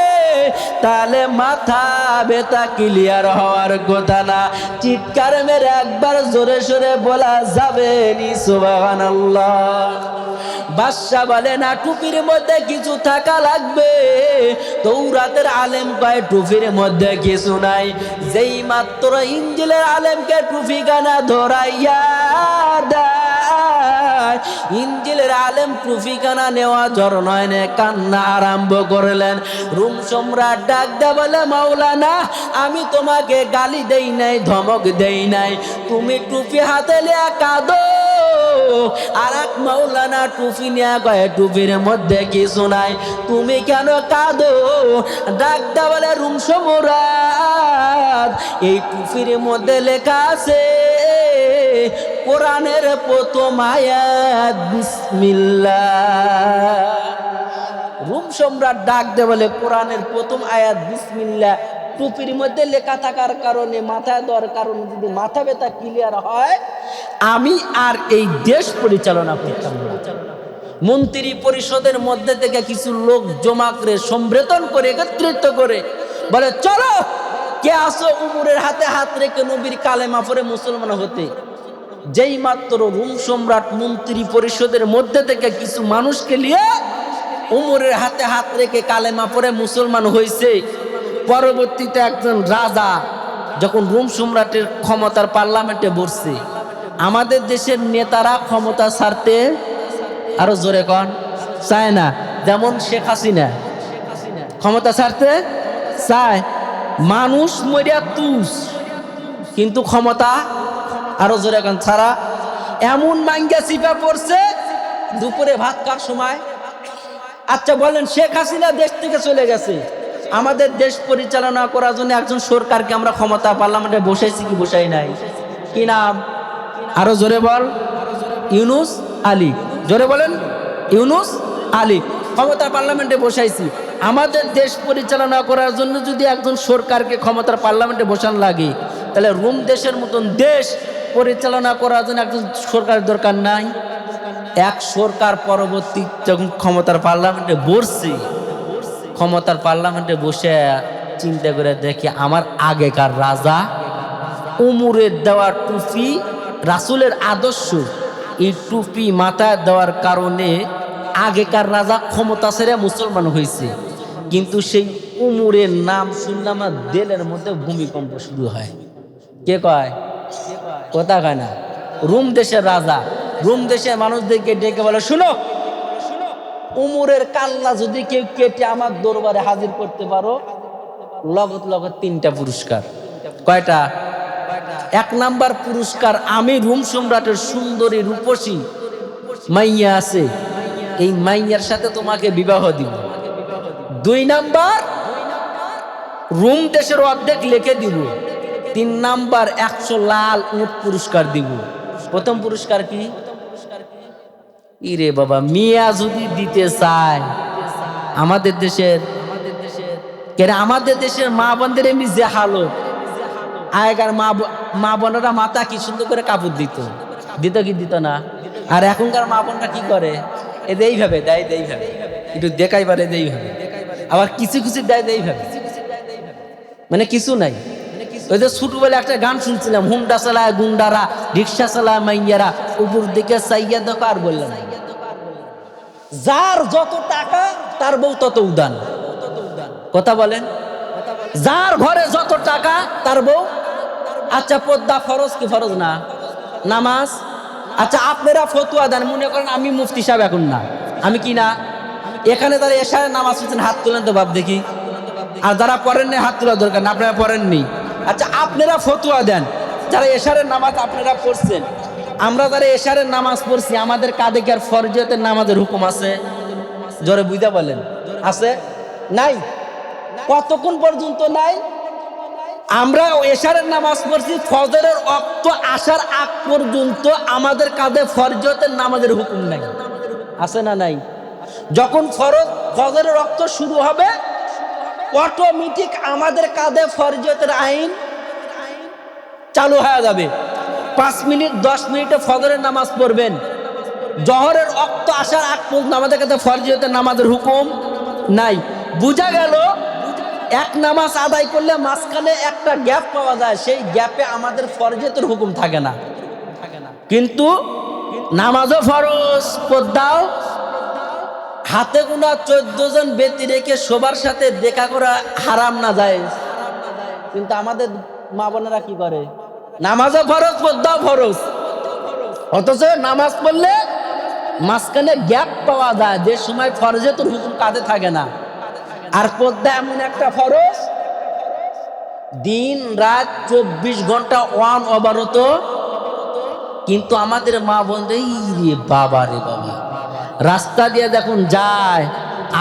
তাহলে মাথা ব্যথা ক্লিয়ার হওয়ার কথা না। চিৎকার মেরে একবার জোরে সোরে বলা যাবে নি সুবহানাল্লাহ। বাদশা বলে না টুপির মধ্যে কিছু থাকা লাগবে। তৌরাতের আলেম কয় টুপির মধ্যে কিছু নাই। যেই মাত্র ইনজিলের আলেমকে টুপিখানা ধরাইয়া দেয়, ইনজিলের আলেম টুপিখানা নেওয়া জ্বর নয় নে কান্না আরম্ভ করলেন। রোম সম্রাট ডাক দে বলে মাওলানা আমি তোমাকে গালি দেই নাই, ধমক দেই নাই, তুমি টুপি হাতে লিয়া কাঁদো। আর এক মাওলানা টুপি নিয়ে কয়ে টুপির মধ্যে কিছু নাই, তুমি কেন কাঁদো? ডাক দে বলে রোম সম্রাট এই টুপির মধ্যে লেখা আছে কোরআনের প্রথম আয়াত বিসমিল্লাহ। রোম সম্রাট ডাক দে বলে কোরআনের প্রথম আয়াত বিসমিল্লাহ টুপির মধ্যে লেখা থাকার কারণে, মাথায় দেওয়ার কারণে যদি মাথা ব্যথা ক্লিয়ার হয়, আমি আর এই দেশ পরিচালনা করতাম না। মন্ত্রী পরিষদের মধ্যে থেকে কিছু লোক জমা করে সম্প্রীতন করে একত্রিত করে বলে চলো কে আসো উমরের হাতে হাত রেখে নবীর কালেমা পড়ে মুসলমান হতে। যেই মাত্র রোম সম্রাট মন্ত্রী পরিষদের মধ্যে থেকে কিছু মানুষকে নিয়ে উমরের হাতে হাত রেখে কালেমা পড়ে মুসলমান হয়েছে, পরবর্তীতে একজন রাজা যখন রোম সম্রাটের ক্ষমতার পার্লামেন্টে বসছে, আমাদের দেশের নেতারা ক্ষমতা ছাড়তে আরো জোরে কন চায় না। যেমন শেখ হাসিনা ক্ষমতা ছাড়তে চায়, মানুষ মরিয়া তুস, কিন্তু ক্ষমতা আরো জোরে কন ছাড়া। এমন মাঙ্গা চিপা পড়ছে দুপুরে ভাত খাওয়ার সময়। আচ্ছা বলেন শেখ হাসিনা দেশ থেকে চলে গেছে, আমাদের দেশ পরিচালনা করার জন্য একজন সরকারকে আমরা ক্ষমতা পার্লামেন্টে বসাইছি কি বসাই নাই? কি নাম? আরো জোরে বল। ইউনুস আলী। জোরে বলেন। ইউনুস আলী ক্ষমতা পার্লামেন্টে বসাইছি। আমাদের দেশ পরিচালনা করার জন্য যদি একজন সরকারকে ক্ষমতার পার্লামেন্টে বসান লাগে, তাহলে রোম দেশের মতন দেশ পরিচালনা করার জন্য একজন সরকার দরকার নাই? এক সরকার পরবর্তী যখন ক্ষমতার পার্লামেন্টে বসছে, ক্ষমতার পার্লামেন্টে বসে চিন্তা করে দেখে আমার আগেকার রাজা উমরের দেওয়া টুপি রাসূলের আদর্শ, এই টুপি মাথায় দেওয়ার কারণে আগেকার রাজা ক্ষমতা ছেড়ে মুসলমান হয়েছে, কিন্তু সেই উমরের নাম শুনলে আমার দিলের মধ্যে ভূমিকম্প শুরু হয়। কে কয়? কথা কয় না। রোম দেশের রাজা রোম দেশের মানুষদেরকে ডেকে বলে, শুনো, উমরের কাল্লা যদি কেউ কেটে আমার দরবারে হাজির করতে পারো, লগত লগত 3টা পুরস্কার। কয়টা? 1 নাম্বার পুরস্কার, আমি রোম সম্রাটের সুন্দরী রূপসী মাইয়া আছে, এই মাইয়ার সাথে তোমাকে বিবাহ দিব। 2 নাম্বার, রোম দেশের অর্ধেক লিখে দিব। 3 নাম্বার, 100 লাল উট পুরস্কার দিব। প্রথম পুরস্কার কি? ইরে বাবা, মিয়া যদি দিতে চায় আমাদের দেশের মা বোনদের এমনি যে হালত, আগেকার মা বোনেরা মাথা কি সুন্দর করে কাপড় দিত কি দিত না? আর এখনকার মা বোনরা কি করে? এইভাবে দেয়, এইভাবে একটু দেখাই পারে, এইভাবে আবার কিছু কিছু দেয়, এইভাবে মানে কিছু নাই। ওই যে ছোটবেলা একটা গান শুনছিলাম, হুন্ডা চালায় গুন্ডারা, রিক্সা চালায় মাইয়ারা, উপর দিকে চাইয়া দেখো। আর বললাম, যার যত টাকা তার বউ তত উদান। কথা বলেন, যার ঘরে যত টাকা তার বউ। আচ্ছা, পর্দা ফরজ কি ফরজ না? নামাজ, আচ্ছা আপনারা ফতুয়া দেন, মনে করেন আমি মুফতি সাহেব এখন না, আমি কি না, এখানে তারা এশারের নামাজ পড়ছেন, হাত তোলেন তো বাপ দেখি। আর যারা পড়েননি হাত তোলা দরকার না, আপনারা পড়েননি। আচ্ছা আপনারা ফতুয়া দেন, যারা এশারের নামাজ আপনারা পড়ছেন, আমরা যারা এশারের নামাজ পড়ছি, আমাদের কাঁধে কি আর ফরজিয়তের নামাজের হুকুম আছে? জোরে বুঝা বলেন, আছে? নাই। কতক্ষণ পর্যন্ত নাই? আমরা এশারের নামাজ পড়ছি, ফজরের ওয়াক্ত আসার আগ পর্যন্ত আমাদের কাঁধে ফরজিয়তের নামাজের হুকুম নাই। আছে না নাই? যখন ফজরের ওয়াক্ত শুরু হবে, অটোমেটিক আমাদের কাঁধে ফরজিয়তের আইন চালু হয়ে যাবে। 5 মিনিট 10 মিনিটে ফজরের নামাজ পড়বেন, জোহরের ওয়াক্ত আসার আগ পর্যন্ত আমাদের কাছে ফরজিয়তের নামাজের হুকুম নাই। বুঝা গেল, এক নামাজ আদায় করলে মাঝখানে একটা গ্যাপ পাওয়া যায়, সেই গ্যাপে আমাদের ফরজিয়তের হুকুম থাকে না। কিন্তু নামাজও ফরজ, পর্দাও। হাতে গোনা 14 জন ব্যক্তি রেখে সবার সাথে দেখা করা হারাম না জায়েজ, কিন্তু আমাদের মা বোনেরা কি করে? নামাজও ফরজ, পর্দাও ফরজ, অথচ নামাজ পড়লে মাঝখানে গ্যাপ পাওয়া যায়, যে সময় ফরজিয়তের হুকুম কাঁধে থাকে না। আর পর্দা এমন একটা ফরজ, দিন রাত 24 ঘন্টা অনবরত। কিন্তু আমাদের মা বোনদের বাবা রে বাবা, রাস্তা দিয়ে দেখুন যায়,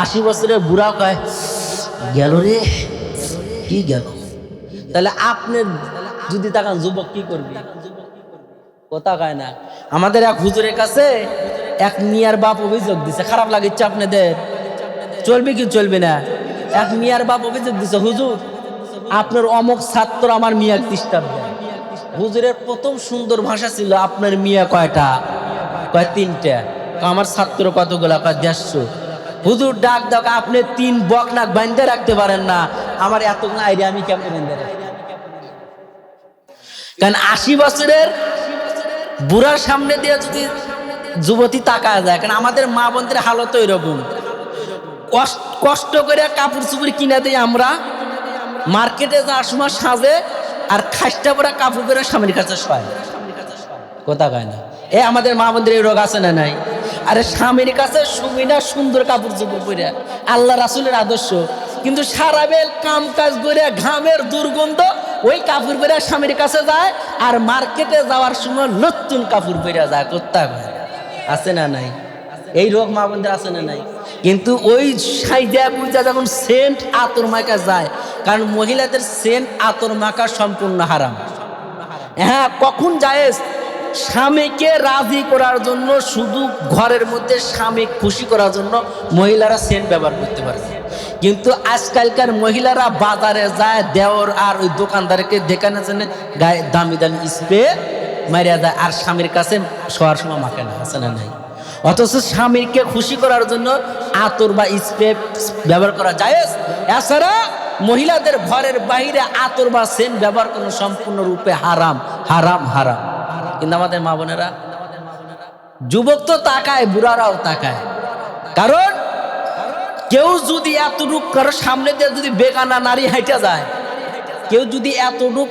80 বছরের বুড়া কয় গেল রে, কি গেল? তাহলে আপনি যদি তাকান যুবক কি করবি? কথা কয় না। আমাদের এক হুজুরের কাছে এক মিয়ার বাপ অভিযোগ দিছে, খারাপ লাগিচ্ছে আপনাদের? চলবে কি চলবে না? এক মিয়ার বাপ অভিযোগ দিছে, হুজুর আপনার অমুক ছাত্র আমার মিয়া ডিস্টার্ব দেয়। হুজুরের প্রথম সুন্দর ভাষা ছিল, আপনার মিয়া কয়টা? কয় 3টা। আমার ছাত্র কতগুলা? কয় 150। হুজুর ডাক দাও, আপনি 3 বকনাক বান্ধে রাখতে পারেন না, আমার এতগুলো আইডিয়া আমি কেমন বান্ধে রাখি? কারণ 80 বছরের বুড়ার সামনে দিয়ে যদি যুবতী তাকায় যায়, কারণ আমাদের মা বোনদের হালত এরকম, কষ্ট করে কাপড় চুপড় কিনে দিই আমরা, মার্কেটে যাওয়ার সময় সাজে আর খাসটা পরা কাপড় পরে স্বামীর কাছে শোয়। কথা কয় না? আমাদের মা বোনদের এই রোগ আছে না নাই? আরে স্বামীর কাছে শুবি না সুন্দর কাপড় চোপড় পরে, আল্লাহ রাসূলের আদর্শ, কিন্তু সারা বেল কাম কাজ করে ঘামের দুর্গন্ধ, ওই কাপড় পরে স্বামীর কাছে যায়, আর মার্কেটে যাওয়ার সময় নতুন কাপড় পরে যায়। কথা কয় আছে না নাই? এই রোগ মা বোনদের আছে না নাই? কিন্তু ওই সাইজা বুঝা যখন সেন্ট আতর মাখা যায়, কারণ মহিলাদের সেন্ট আতর মাখা সম্পূর্ণ হারাম। হ্যাঁ, কখন জায়েজ? স্বামীকে রাজি করার জন্য, শুধু ঘরের মধ্যে স্বামী খুশি করার জন্য মহিলারা সেন্ট ব্যবহার করতে পারে। কিন্তু আজকালকার মহিলারা বাজারে যায়, দেওর আর ওই দোকানদারকে দেখানো জন্য গায়ে দামি দামি স্প্রে মারিয়া যায়, আর স্বামীর কাছে শোয়ার সময় মাখে না। আছে না নাই? অথচ স্বামীকে খুশি করার জন্য আতর বা স্প্রে ব্যবহার করা জায়েজ। এছাড়া মহিলাদের ঘরের বাইরে আতর বা সেন্ট ব্যবহার করা সম্পূর্ণরূপে হারাম হারাম হারাম। কিন্তু আমাদের মা বোনেরা, যুবক তো তাকায়, বুড়ারাও তাকায়। কারণ কেউ যদি এতটুক কারো সামনে দিয়ে যদি বেগানা নারী হাইটা যায়, কেউ যদি এতটুক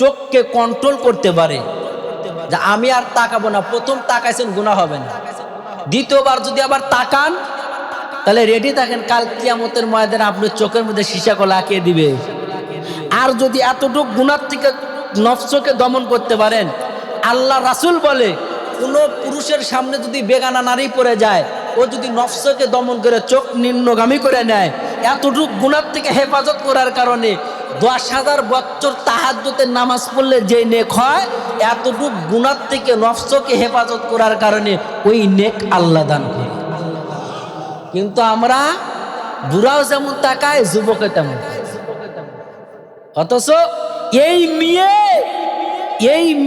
চোখকে কন্ট্রোল করতে পারে যে আমি আর তাকাবো না, প্রথম তাকাইছেন গুনাহ হবে না, দ্বিতীয়বার যদি আবার তাকান তাহলে রেডি থাকেন, কাল কিয়ামতের ময়দানে আপনার চোখের মধ্যে সীসা কলা আঁকিয়ে দিবে। আর যদি এতটুক গুনাহ থেকে নফসকে দমন করতে পারেন, আল্লাহ রাসূল বলে কোনো পুরুষের সামনে যদি বেগানা নারী পড়ে যায়, ও যদি নফসকে দমন করে চোখ নিম্নগামী করে নেয়, এতটুক গুনাহ থেকে হেফাজত করার কারণে 10,000 বছর তাহাজ্জুদের নামাজ পড়লে যে নেক হয়, এতটুক গুনাহ থেকে নফসকে হেফাজত করার কারণে ওই নেক আল্লাহ দান করে। কিন্তু আমরা বুড়াও যেমন তাকায়, যুবকে তেমন। অথচ এই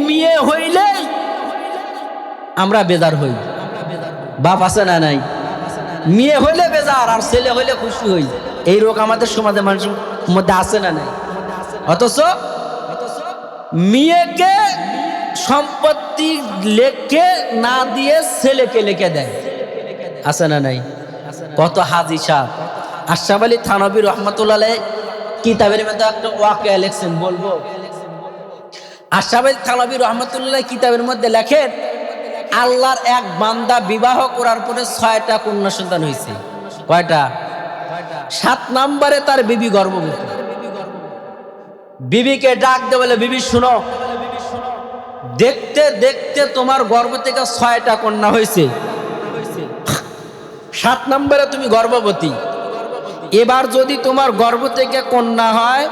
মেয়ে হইলে আমরা বেজার হই। বাপ আছে না নাই? মেয়ে হইলে বেজার আর ছেলে হইলে খুশি হই। এই রোগ আমাদের সমাজে মানুষের মধ্যে আছে না নাই? অথচ মেয়েকে সম্পত্তি লেখে না দিয়ে ছেলেকে লিখে দেয়, আছে না নাই? কত হাজি সাহেব আশরাফ আলী থানভী রহমাতুল্লাহ আলাইহি কিতাবের মধ্যে একটা ওয়াকিয়া লিখছেন, বলবো। আশরাফ আলী থানভী রহমাতুল্লাহ কিতাবের মধ্যে লেখেন, আল্লাহর এক বান্দা বিবাহ করার পরে 6টা কন্যা সন্তান হয়েছে। কয়টা? 7 নম্বরে তার বিবি গর্ভবতী। বিবিকে ডাক দে, বলে বিবি শুনো, দেখতে দেখতে তোমার গর্ভ থেকে 6টা কন্যা হয়েছে, 7 নম্বরে তুমি গর্ভবতী। এবার যদি তোমার গর্ভ থেকে কন্যা হয়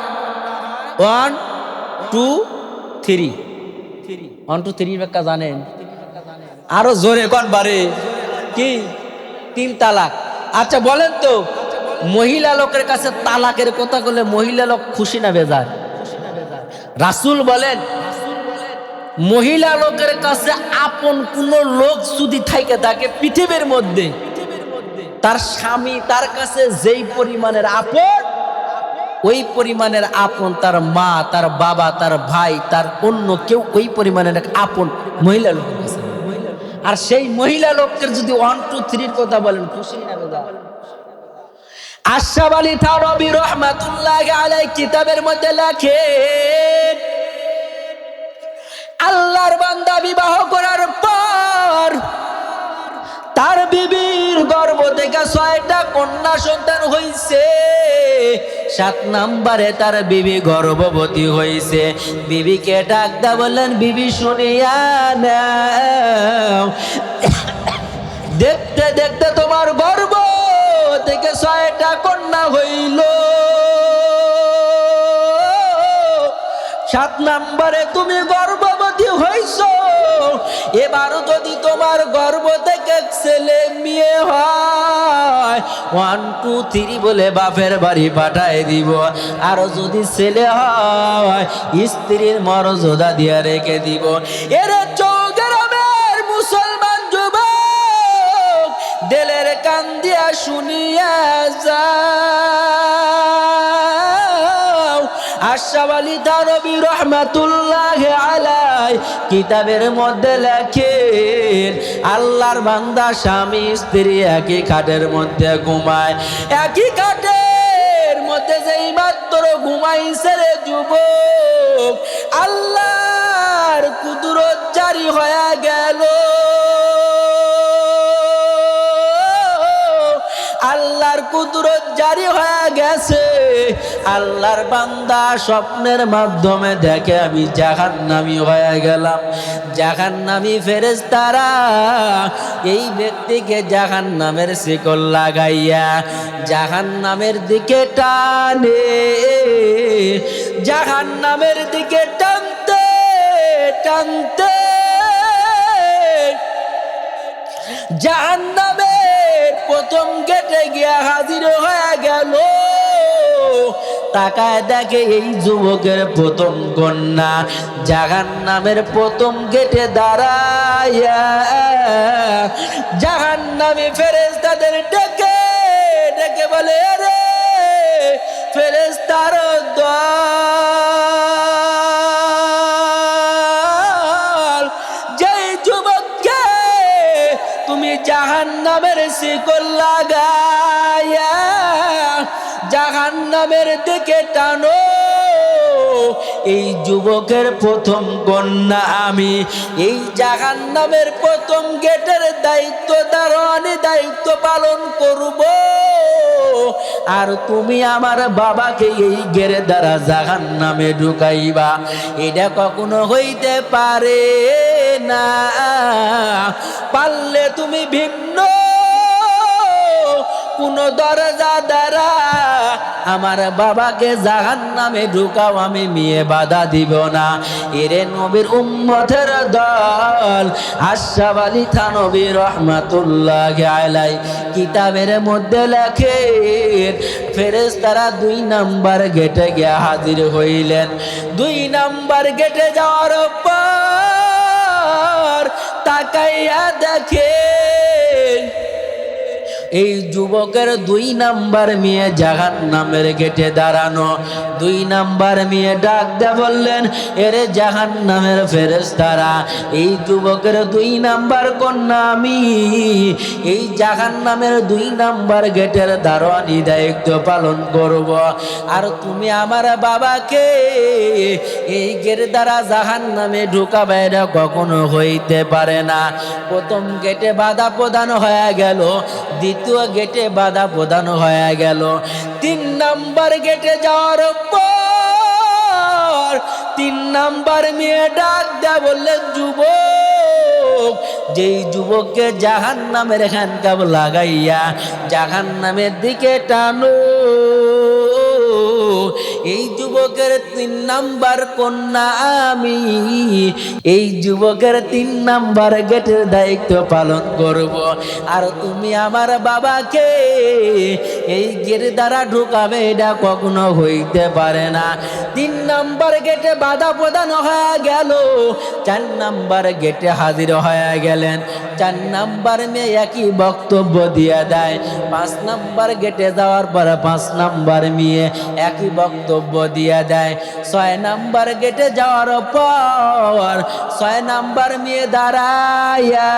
1 2 3, 1 2 3 ব্যাখ্যা জানেন? আরো জোরে কোন বারে কি? 3 তালাক। আচ্ছা বলেন তো, মহিলা লোকের কাছে তালাকের কথা বলে মহিলা লোক খুশি না বেজার? রাসূল বলেন, মহিলা লোকের কাছে আপন কোন লোক যদি থাকে থাকে পৃথিবীর মধ্যে, তার স্বামী তার কাছে যেই পরিমাণের আপন, ওই পরিমাণের আপন তার মা, তার বাবা, তার ভাই, তার অন্য কেউ ওই পরিমাণের আপন মহিলা লোকের কাছে। আর সেই মহিলা লোকের যদি 1 2 3 কথা বলেন, খুশি না বেজার? আশরাফ আলী থানভী রহমাতুল্লাহি আলাইহি কিতাবের মধ্যে লেখেন, আল্লাহর বান্দা বিবাহ করার পর তার বিবির গর্ভ থেকে 6টা কন্যা সন্তান হইছে, 7 নম্বরে তার বিবি গর্ভবতী হইছে। বিবিকে ডাক দা বললেন, বিবি শুনিয়া নাও, দেখতে দেখতে তোমার গর্ভ থেকে 6টা কন্যা হইল, 7 নম্বরে তুমি গর্ভবতী হইছ। এবার যদি তোমার গর্ভ থেকে ছেলে মেয়ে হয় 1 2 3 বলে বাপের বাড়ি পাঠায় দিব। আর যদি ছেলে হয় স্ত্রীর মর্যাদা দিয়ে রেখে দিব। এর চৌগ্রামের মুসলমান যুবক দিলের কান দিয়া শুনিয়া যাও, আশরাফ আলী থানভী রাহমাতুল্লাহি আলাইহি কিতাবের মধ্যে লেখেন, আল্লাহর বান্দা স্বামী স্ত্রী একই খাটের মধ্যে ঘুমায়, একই খাটের মধ্যে যেই মাত্র ঘুমাইছে রে যুবক, আল্লাহর কুদরত জারি হয়ে গেল। আল্লাহর কুদরত জারি হয়ে গেছে। আল্লাহর বান্দা স্বপ্নের মাধ্যমে দেখে, আমি জাহান্নামী হয়ে গেলাম। জাহান্নামী ফেরেশতারা এই ব্যক্তিকে জাহান্নামের শিকল লাগাইয়া জাহান্নামের দিকে টানে, জাহান্নামের দিকে টানতে টানতে জাহান্নামের প্রথম গেটে গিয়া হাজির হয়ে গেল। তাকায় দেখে এই যুবকের প্রথম কন্যা জাহান্নামের প্রথম গেটে দাঁড়ায়া জাহান্নামী ফেরেশতাদের ডেকে ডেকে বলে, রে ফেরেশতা শিকল লাগায়া জাহান্নামের দিকে টানো। এই যুবকের প্রথম কন্যা আমি, এই জাহান্নামের প্রথম গেটের দায়িত্ব দারোয়ানি দায়িত্ব পালন করব। আর তুমি আমার বাবাকে এই গেরে দ্বারা জাহান্নামে ঢুকাইবা, এটা কখনো হইতে পারে না। পারলে তুমি ভিন্ন কোন দরজা দ্বারা আমার বাবাকে জাহান্নামে ঢুকাও, আমি মেয়ে বাধা দিব না। এরে নবীর উম্মতের দল আশরাফ আলী থানভী রাহমাতুল্লাহি আলাইহি কিতাবের মধ্যে লেখে, ফেরেশতারা 2 নাম্বার গেটে গিয়ে হাজির হইলেন। 2 নাম্বার গেটে যাওয়ার পর তাকাইয়া দেখে এই যুবকের 2 নাম্বার মেয়ে জাহান্নামের গেটে দাঁড়ানো। 2 নাম্বার মেয়ে ডাক দিয়ে বললেন, এরে জাহান্নামের ফেরেশতারা, এই যুবকের 2 নাম্বার কন্যা আমি, এই জাহান্নামের 2 নাম্বার গেটের দারোয়ানি দায়িত্ব পালন করব। আর তুমি আমার বাবাকে এই গেট দ্বারা জাহান্নামে ঢুকাবে, এটা কখনো হইতে পারে না। প্রথম গেটে বাধা প্রদান হয়ে গেল, দ্বিতীয় গেটে বাধা প্রদান হয়ে গেল। 3 নাম্বার গেটে যাওয়ার পর 3 নাম্বার মেয়ে ডাক দেয়া বললেন, যুবক, যেই যুবককে জাহান্নামের হ্যান্ডকাপ লাগাইয়া জাহান্নামের দিকে টানো, এই যুবকের 3 নাম্বার কন্যা আমি, এই যুবকের 3 নাম্বার গেটের দায়িত্ব পালন করব। আর তুমি আমার বাবাকে এই গেট দ্বারা ঢুকাবে, এটা কখনো হইতে পারে না। 3 নাম্বার গেটে বাধা প্রদান হয়ে গেল। 4 নাম্বার গেটে হাজির হয়ে গেলেন। 4 নাম্বার মেয়ে একই বক্তব্য দিয়ে দেয়। 5 নাম্বার গেটে যাওয়ার পরে 5 নাম্বার মেয়ে একই বক্তব্য দিয়ে দেয়। 6 নাম্বার গেটে যাওয়ার পর 6 নাম্বার মেয়ে দাঁড়ায়া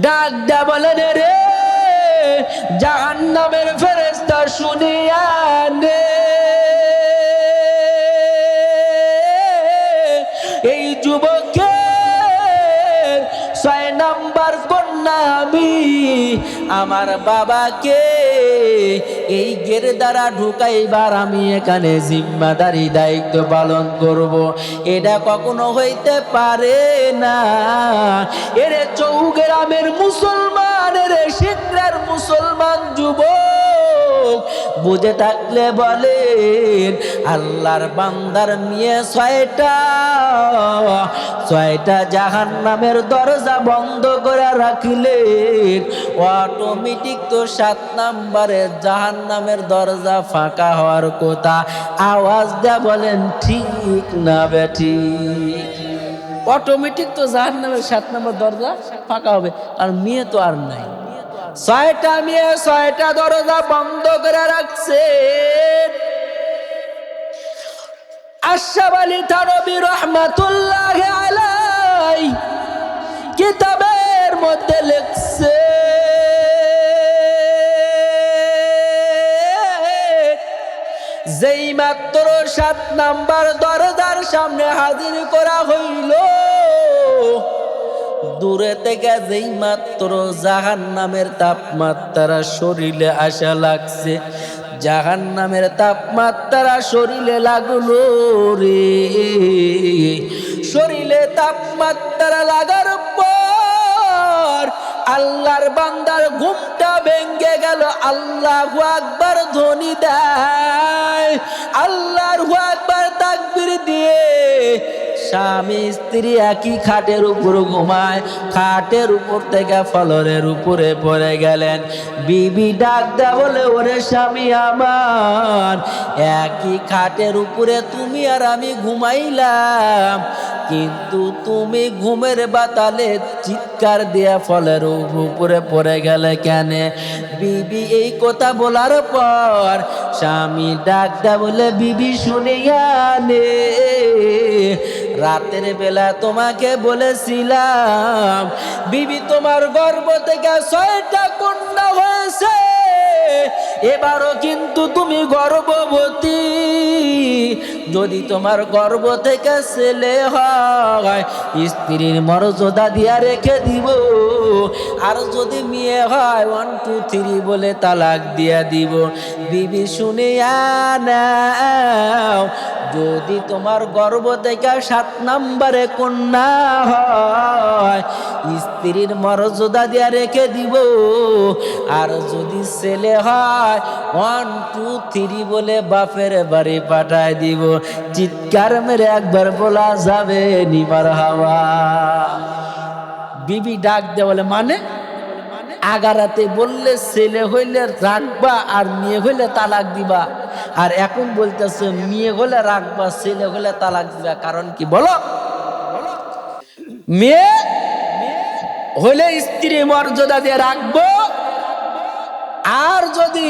ডাক দা বলেন, রে জাহান্নামের ফেরেশতা শুনিয়া নে, এই যুবকের 6 নাম্বার কন্যা আমি, আমার বাবাকে এই গেট দ্বারা ঢুকাইবার আমি এখানে জিম্মাদারি দায়িত্ব পালন করব। এটা কখনো হইতে পারে না। এরে চৌগ্রামের মুসলমান, এরে সিংড়ার মুসলমান যুবক, বুঝে থাকলে বলেন, আল্লাহর বান্দার মেয়ে 6টা জাহান্নামের দরজা বন্ধ করে রাখিলেন, অটোমেটিক তো 7 নাম্বারে জাহান্নামের দরজা ফাঁকা হওয়ার কথা। আওয়াজ দেয়া বলেন ঠিক না বেঠিক? অটোমেটিক তো জাহান্নামের 7 নাম্বার দরজা ফাঁকা হবে, আর মেয়ে তো আর নাই। 6টা মেয়ে 6টা দরজা বন্ধ করে রাখছে। আশরাফ আলী থানভী রাহমাতুল্লাহি আলাইহি কিতাবের মধ্যে লিখছে, যেই মাত্র 7 নাম্বার দরজার সামনে হাজির করা হইল, দূরে থেকে যেই মাত্র জাহান্নামের তাপমাত্রা শরীরে আসা লাগছে, জাহান্নামের তাপমাত্রা শরীরে লাগলো রে। শরীরে তাপমাত্রা লাগার পর আল্লাহর বান্দার ঘুমটা ভেঙে গেল। আল্লাহু আকবার ধ্বনি দেয়, আল্লাহু আকবার তাকবীর দিয়ে স্বামী স্ত্রী একই খাটের উপর ঘুমায়। খাটের উপর থেকে ফলরের উপরে পড়ে গেলেন। বিবি ডাক দেয়া বলে, ওরে স্বামী আমার, একই খাটের উপরে তুমি আর আমি ঘুমাইলাম, কিন্তু তুমি ঘুমের বাতালে চিৎকার দিয়া ফলের উপরে পড়ে গেলে কেন? বিবি এই কথা বলার পর স্বামী ডাক দেয়া বলে, বিবি শুনিয়া নে, রাতের বেলা তোমাকে বলেছিলাম বিবি তোমার গর্ভ থেকে 6টা কন্যা হয়েছে, এবারও কিন্তু তুমি গর্ভবতী। যদি তোমার গর্ভ থেকে ছেলে হয় স্ত্রীর মর্যাদা দিয়া রেখে দিব, আর যদি মেয়ে হয় 1 2 3 বলে তালাক দিয়া দিব। বিবি শুনে নাও, যদি তোমার গর্ভ থেকে 7 নম্বরে কন্যা হয় স্ত্রীর মর্যাদা দিয়া রেখে দিব, আর যদি ছেলে হয় 1 2 3 বলে বাপের বাড়ি পাঠায় দিব। চিৎকার মেরে একবার বলা যাবে নিমার হাওয়া। বিবি ডাক দে বলে মানে আগারাতে বললে ছেলে হইলে রাখবা আর মেয়ে হইলে তালাক দিবা, আর এখন বলতেছে মেয়ে হলে রাখবা ছেলে হলে তালাক দিবা। কারণ কি বলো? মেয়ে হলে স্ত্রী মর্যাদা দিয়ে রাখবো, আর যদি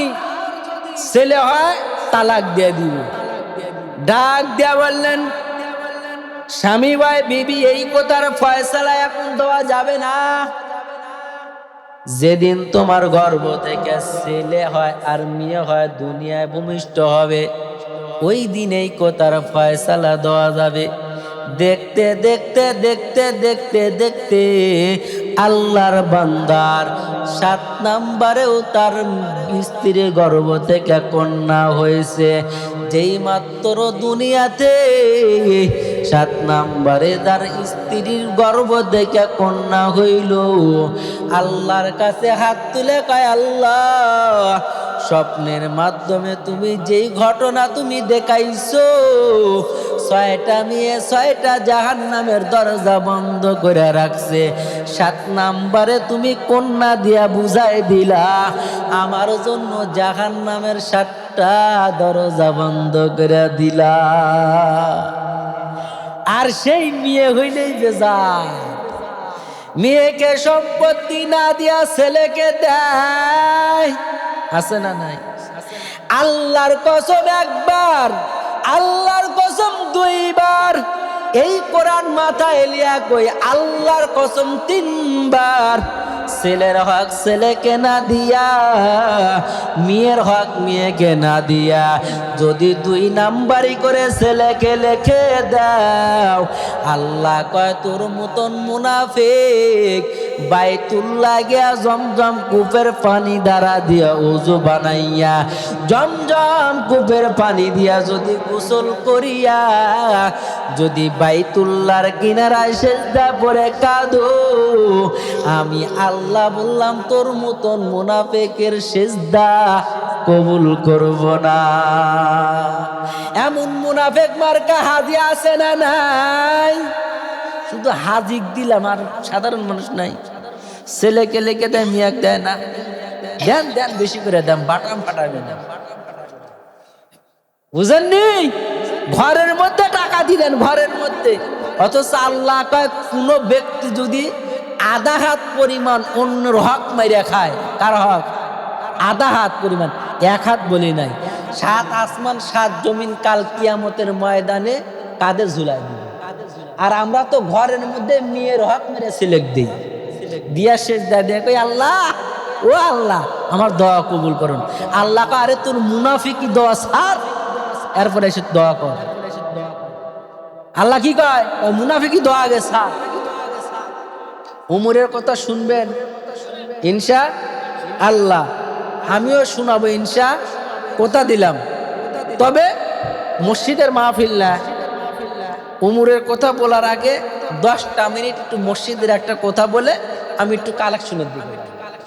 ছেলে হয় তালাক দিয়ে দিব। ডাক দিয়া বললেন স্বামী ভাই বিবি এই কথার ফয়সালা এখন দেওয়া যাবে না। যেদিন তোমার গর্ভ থেকে ছেলে হয় আর মেয়ে হয় দুনিয়ায় ভূমিষ্ঠ হবে, ওই দিন এই কথার ফয়সালা দেওয়া যাবে। দেখতে দেখতে দেখতে দেখতে দেখতে আল্লাহর বান্দার 7 নম্বরেও তার স্ত্রীর গর্ভ থেকে কন্যা হয়েছে। যেই মাত্র দুনিয়াতে 7 নম্বরে তার স্ত্রীর গর্ভ থেকে কন্যা হইল, আল্লাহর কাছে হাত তুলে কয় আল্লাহ, স্বপ্নের মাধ্যমে তুমি যেই ঘটনা তুমি দেখাইছো, 6টা মেয়ে 6টা জাহান্নামের দরজা বন্ধ করে রাখছে, 7 নম্বরে তুমি কন্যা দিয়া বুঝাই দিলা আমার জন্য জাহান্নামের 7টা দরজা বন্ধ করে দিলা। আর সেই মেয়ে হইলেই বেজার, মেয়েকে সম্পত্তি না দিয়া ছেলেকে দেয়, আছে না নাই? আল্লাহর কসম একবার, আল্লাহর কসম 2 বার, এই কোরআন মাথায় এলিয়া কই আল্লাহর কসম 3 বার। ছেলের হক ছেলেকে না দিয়া, মেয়ের হক মেয়েকে না দিয়া যদি 2 নাম্বারি করে ছেলেকে লিখে দাও, আল্লাহ কয় তোর মতন মুনাফিক বাইতুল্লাহ গিয়া জমজম কূপের পানি দ্বারা দিয়া ওযু বানাইয়া জমজম কূপের পানি দিয়া যদি গোসল করিয়া যদি বাইতুল্লাহর কিনারায় সিজদা পড়ে কাঁদো, আমি আল্লাহ বললাম তোর মতন মুনাফিকের সিজদা কবুল করব না। এমন মুনাফিক মার্কা হাজি আছে না নাই? শুধু হাজিক দিলাম আর সাধারণ মানুষ নাই। ছেলেকে লেগে দেয়, মেয়ে দেয় না। দেন দেন বেশি করে দেন, বাটাম ফাটাবে না, বুঝেননি? ঘরের মধ্যে টাকা দিলেন, ঘরের মধ্যে, অথচ আল্লাহ কয় কোন ব্যক্তি যদি আধা হাত পরিমাণ অন্যের হক মাইরা খায়, কার হক? আধা হাত পরিমাণ, 1 হাত বলি নাই, 7 আসমান 7 জমিন কাল কিয়ামতের ময়দানে কাঁধে ঝুলাই দিবে। আর আমরা তো ঘরের মধ্যে মেয়ের হক মেরে সিলেক্ট দিই, দিয়া শেষ দেয় কই আল্লাহ, ও আল্লাহ আমার দোয়া কবুল করুন। আল্লাহ কয় আরে তোর মুনাফিকি দোয়া ছাড়, এরপরে এসে দোয়া কর। আল্লাহ কি কয়? মুনাফিকি দোয়া আগে ছাড়। উমরের কথা শুনবেন ইনশা আল্লাহ, আমিও শোনাবো ইনশা, কথা দিলাম। তবে মসজিদের মাহফিল না, উমরের কথা বলার আগে 10টা মিনিট একটু মসজিদের একটা কথা বলে আমি একটু কালেকশনের দিকে